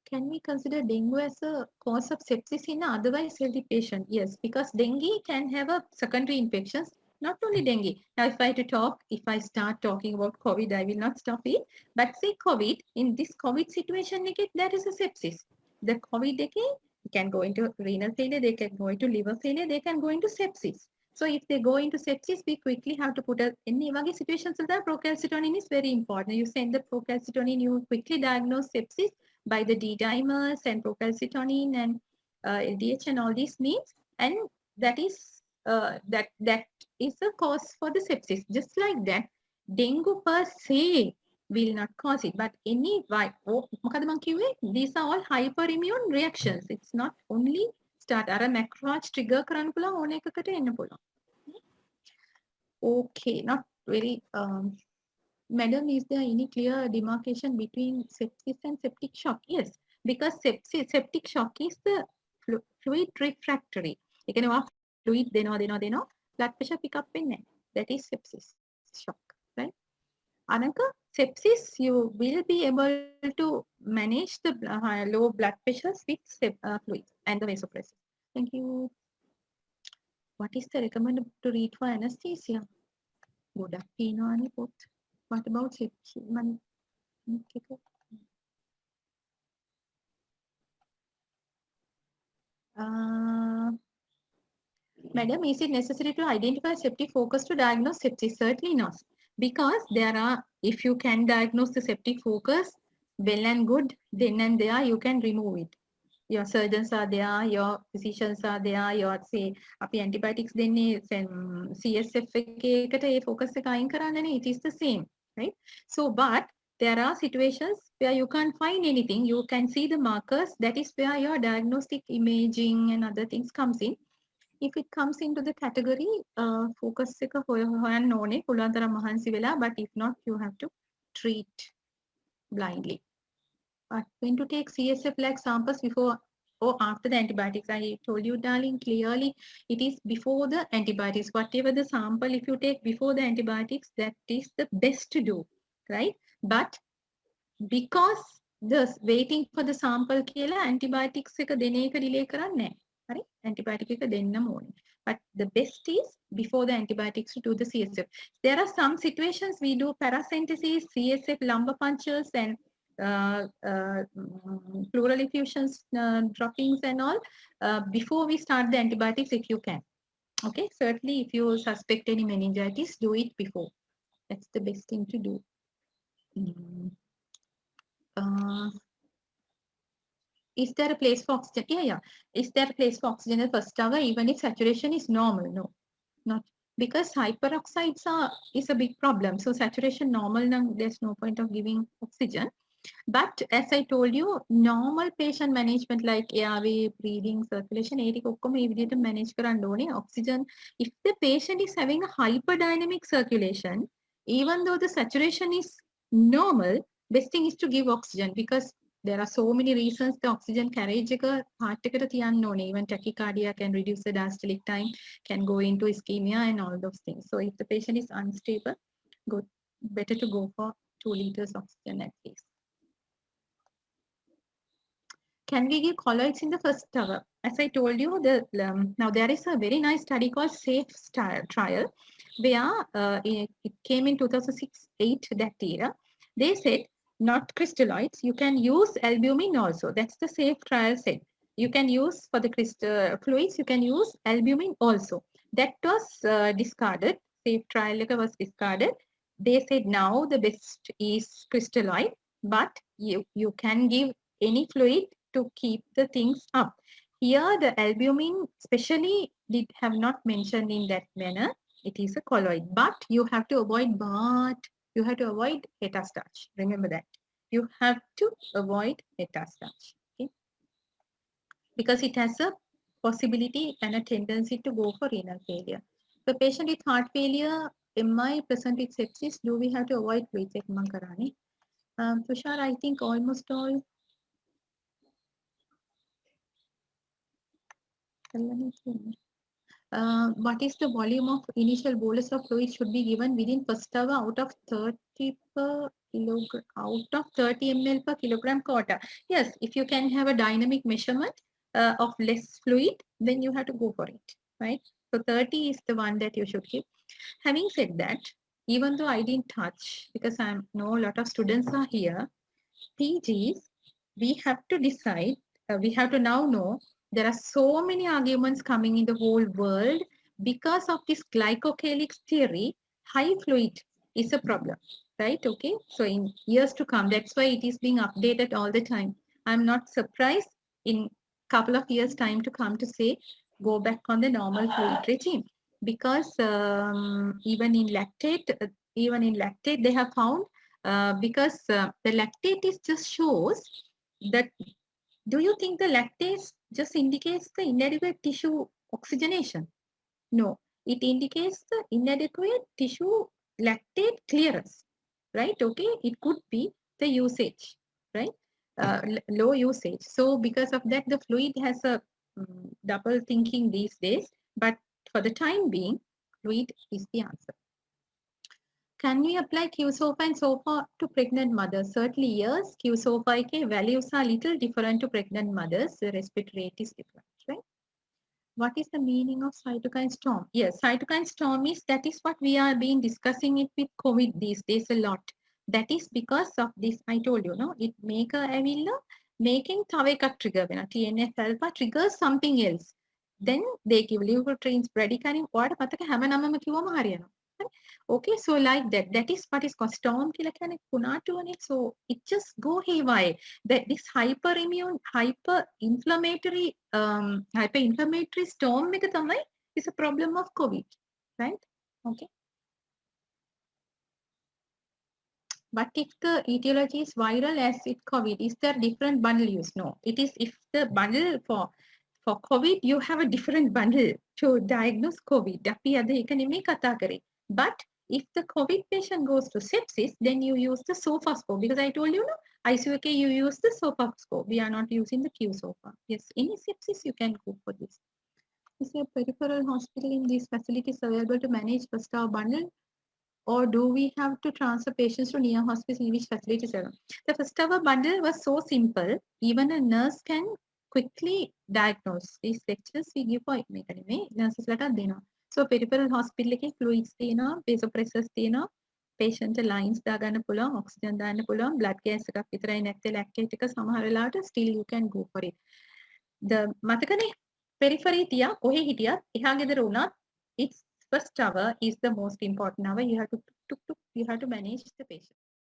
Can we consider dengue as a cause of sepsis in an otherwise healthy patient? Yes, because dengue can have a secondary infections, not only dengue. Now, if I start talking about COVID, I will not stop it. But say COVID, in this COVID situation, there is a sepsis. The COVID can go into renal failure, they can go into liver failure, they can go into sepsis. So if they go into sepsis, we quickly have to put in the situations of the procalcitonin is very important. You send the procalcitonin, you quickly diagnose sepsis by the D-dimers and procalcitonin and LDH and all these means, and that is that is the cause for the sepsis. Just like that, dengue per se will not cause it, but any these are all hyperimmune reactions. It's not only start අර macrophage trigger කරන්න පුළුවන් ඕන එකකට එන්න පුළුවන්. Okay, not very madam, is there any clear demarcation between sepsis and septic shock? Yes, because septic shock is the fluid refractory. You can have fluid දෙනවා blood pressure pick up වෙන්නේ නැහැ. That is sepsis shock, right? Anaka, sepsis, you will be able to manage the low blood pressures with fluid and the vasopressor. Thank you. What is the recommended to read for anesthesia? ගොඩක් තියෙනවානේ පොත්. What about sepsis? Madam, is it necessary to identify septic focus to diagnose sepsis? Certainly not. Because there are, if you can diagnose the septic focus, well and good, then and there you can remove it. Your surgeons are there, your physicians are there, your say, අපි antibiotics දෙන්නේ CSF එකකට ඒ focus එක අයින් කරන්නනේ, it is the same, right? So, but there are situations where you can't find anything, you can see the markers, that is where your diagnostic imaging and other things comes in. If it comes into the category focus එක හොයන්න ඕනේ පුළුවන් තරම් මහන්සි වෙලා, but if not you have to treat blindly. But when to take CSF like samples before or after the antibiotics, I told you, darling, clearly it is before the antibiotics. Whatever the sample, if you take before the antibiotics, that is the best to do, right? But because the waiting for the sample කියලා antibiotics එක දෙන එක delay කරන්නේ නැහැ. හරි? Antibiotic එක දෙන්නම ඕනේ. But the best is before the antibiotics to do the CSF. There are some situations we do paracentesis, CSF, lumbar punctures, and pleural effusions, droppings, and all before we start the antibiotics if you can. Okay, certainly if you suspect any meningitis, do it before. That's the best thing to do. Is there a place for oxygen? Yeah. Is there a place for oxygen in the first hour even if saturation is normal? No, not because hyperoxides is a big problem. So saturation normal, there's no point of giving oxygen. But as I told you, normal patient management like airway, breathing, circulation, manage oxygen. If the patient is having a hyperdynamic circulation, even though the saturation is normal, best thing is to give oxygen because there are so many reasons the oxygen carriage heart even tachycardia can reduce the diastolic time, can go into ischemia and all those things. So if the patient is unstable, better to go for 2 liters oxygen at least. Can we give colloids in the first hour? As I told you, now there is a very nice study called SAFE trial where it came in 2006-8, that era. They said not crystalloids, you can use albumin also. That's the SAFE trial said. You can use for the crystal fluids, you can use albumin also. That was discarded. SAFE trial was discarded. They said now the best is crystalloid, but you can give any fluid to keep the things up. Here the albumin especially did have not mentioned in that manner. It is a colloid, but you have to avoid beta starch. Remember that. You have to avoid beta starch. Okay? Because it has a possibility and a tendency to go for renal failure. The patient with heart failure, MI present with sepsis, do we have to avoid fluids? Tushar, I think almost all. What is the volume of initial bolus of fluid should be given within first hour out of 30 per kilogram, out of 30 ml per kilogram quota? Yes, if you can have a dynamic measurement of less fluid, then you have to go for it, right? So 30 is the one that you should give. Having said that, even though I didn't touch, because I know a lot of students are here, PGs, we have to decide, we have to now know there are so many arguments coming in the whole world because of this glycocalyx theory. High fluid is a problem, right? Okay, so in years to come, that's why it is being updated all the time. I'm not surprised in couple of years time to come to say go back on the normal fluid regime, because even in lactate they have found because the lactate is just shows that. Do you think the lactase just indicates the inadequate tissue oxygenation? No, it indicates the inadequate tissue lactate clearance, right? Okay, it could be the usage, right? Low usage. So because of that, the fluid has a double thinking these days, but for the time being, fluid is the answer. Can we apply Q-SOFA and SOFA to pregnant mothers? Certainly, yes. Q-SOFA values are little different to pregnant mothers. The respiratory rate is different, right? What is the meaning of cytokine storm? Yes, cytokine storm that is what we are been discussing it with COVID these days a lot. That is because of this, I told you, no? It make making thav trigger. TNF alpha triggers something else. Then they give leukotrienes, bradykinin, what mataka හැම නමම කිව්වම හරියනවා. Okay, so like that is what is called storm කියලා කියන්නේ කුණාටුවනේ. So it just go haywire. That this hyperinflammatory storm එක තමයි is a problem of COVID, right? Okay. But if the etiology is viral as with COVID, is there different bundle use? No, it is if the bundle for COVID, you have a different bundle to diagnose COVID. But If the COVID patient goes to sepsis, then you use the SOFA score because I told you, no, ICUK, you use the SOFA score. We are not using the Q-SOFA. Yes, any sepsis, you can go for this. Is a peripheral hospital in these facilities available to manage first hour bundle? Or do we have to transfer patients to near hospital in which facilities are? The first hour bundle was so simple, even a nurse can quickly diagnose. These lectures we give for nurses like that. So peripheral hospital එකේ fluids තියෙනවා, vasopressors තියෙනවා, patient lines දාගන්න පුළුවන්, oxygen දාන්න පුළුවන්, blood gas එකක් විතරයි නැත්තේ lactate එක සමහර වෙලාවට still you can go for it. The මතකනේ periphery තියා කොහේ හිටියත් එහා ගෙදර වුණත් it's first hour is the most important hour. You have to manage the patient.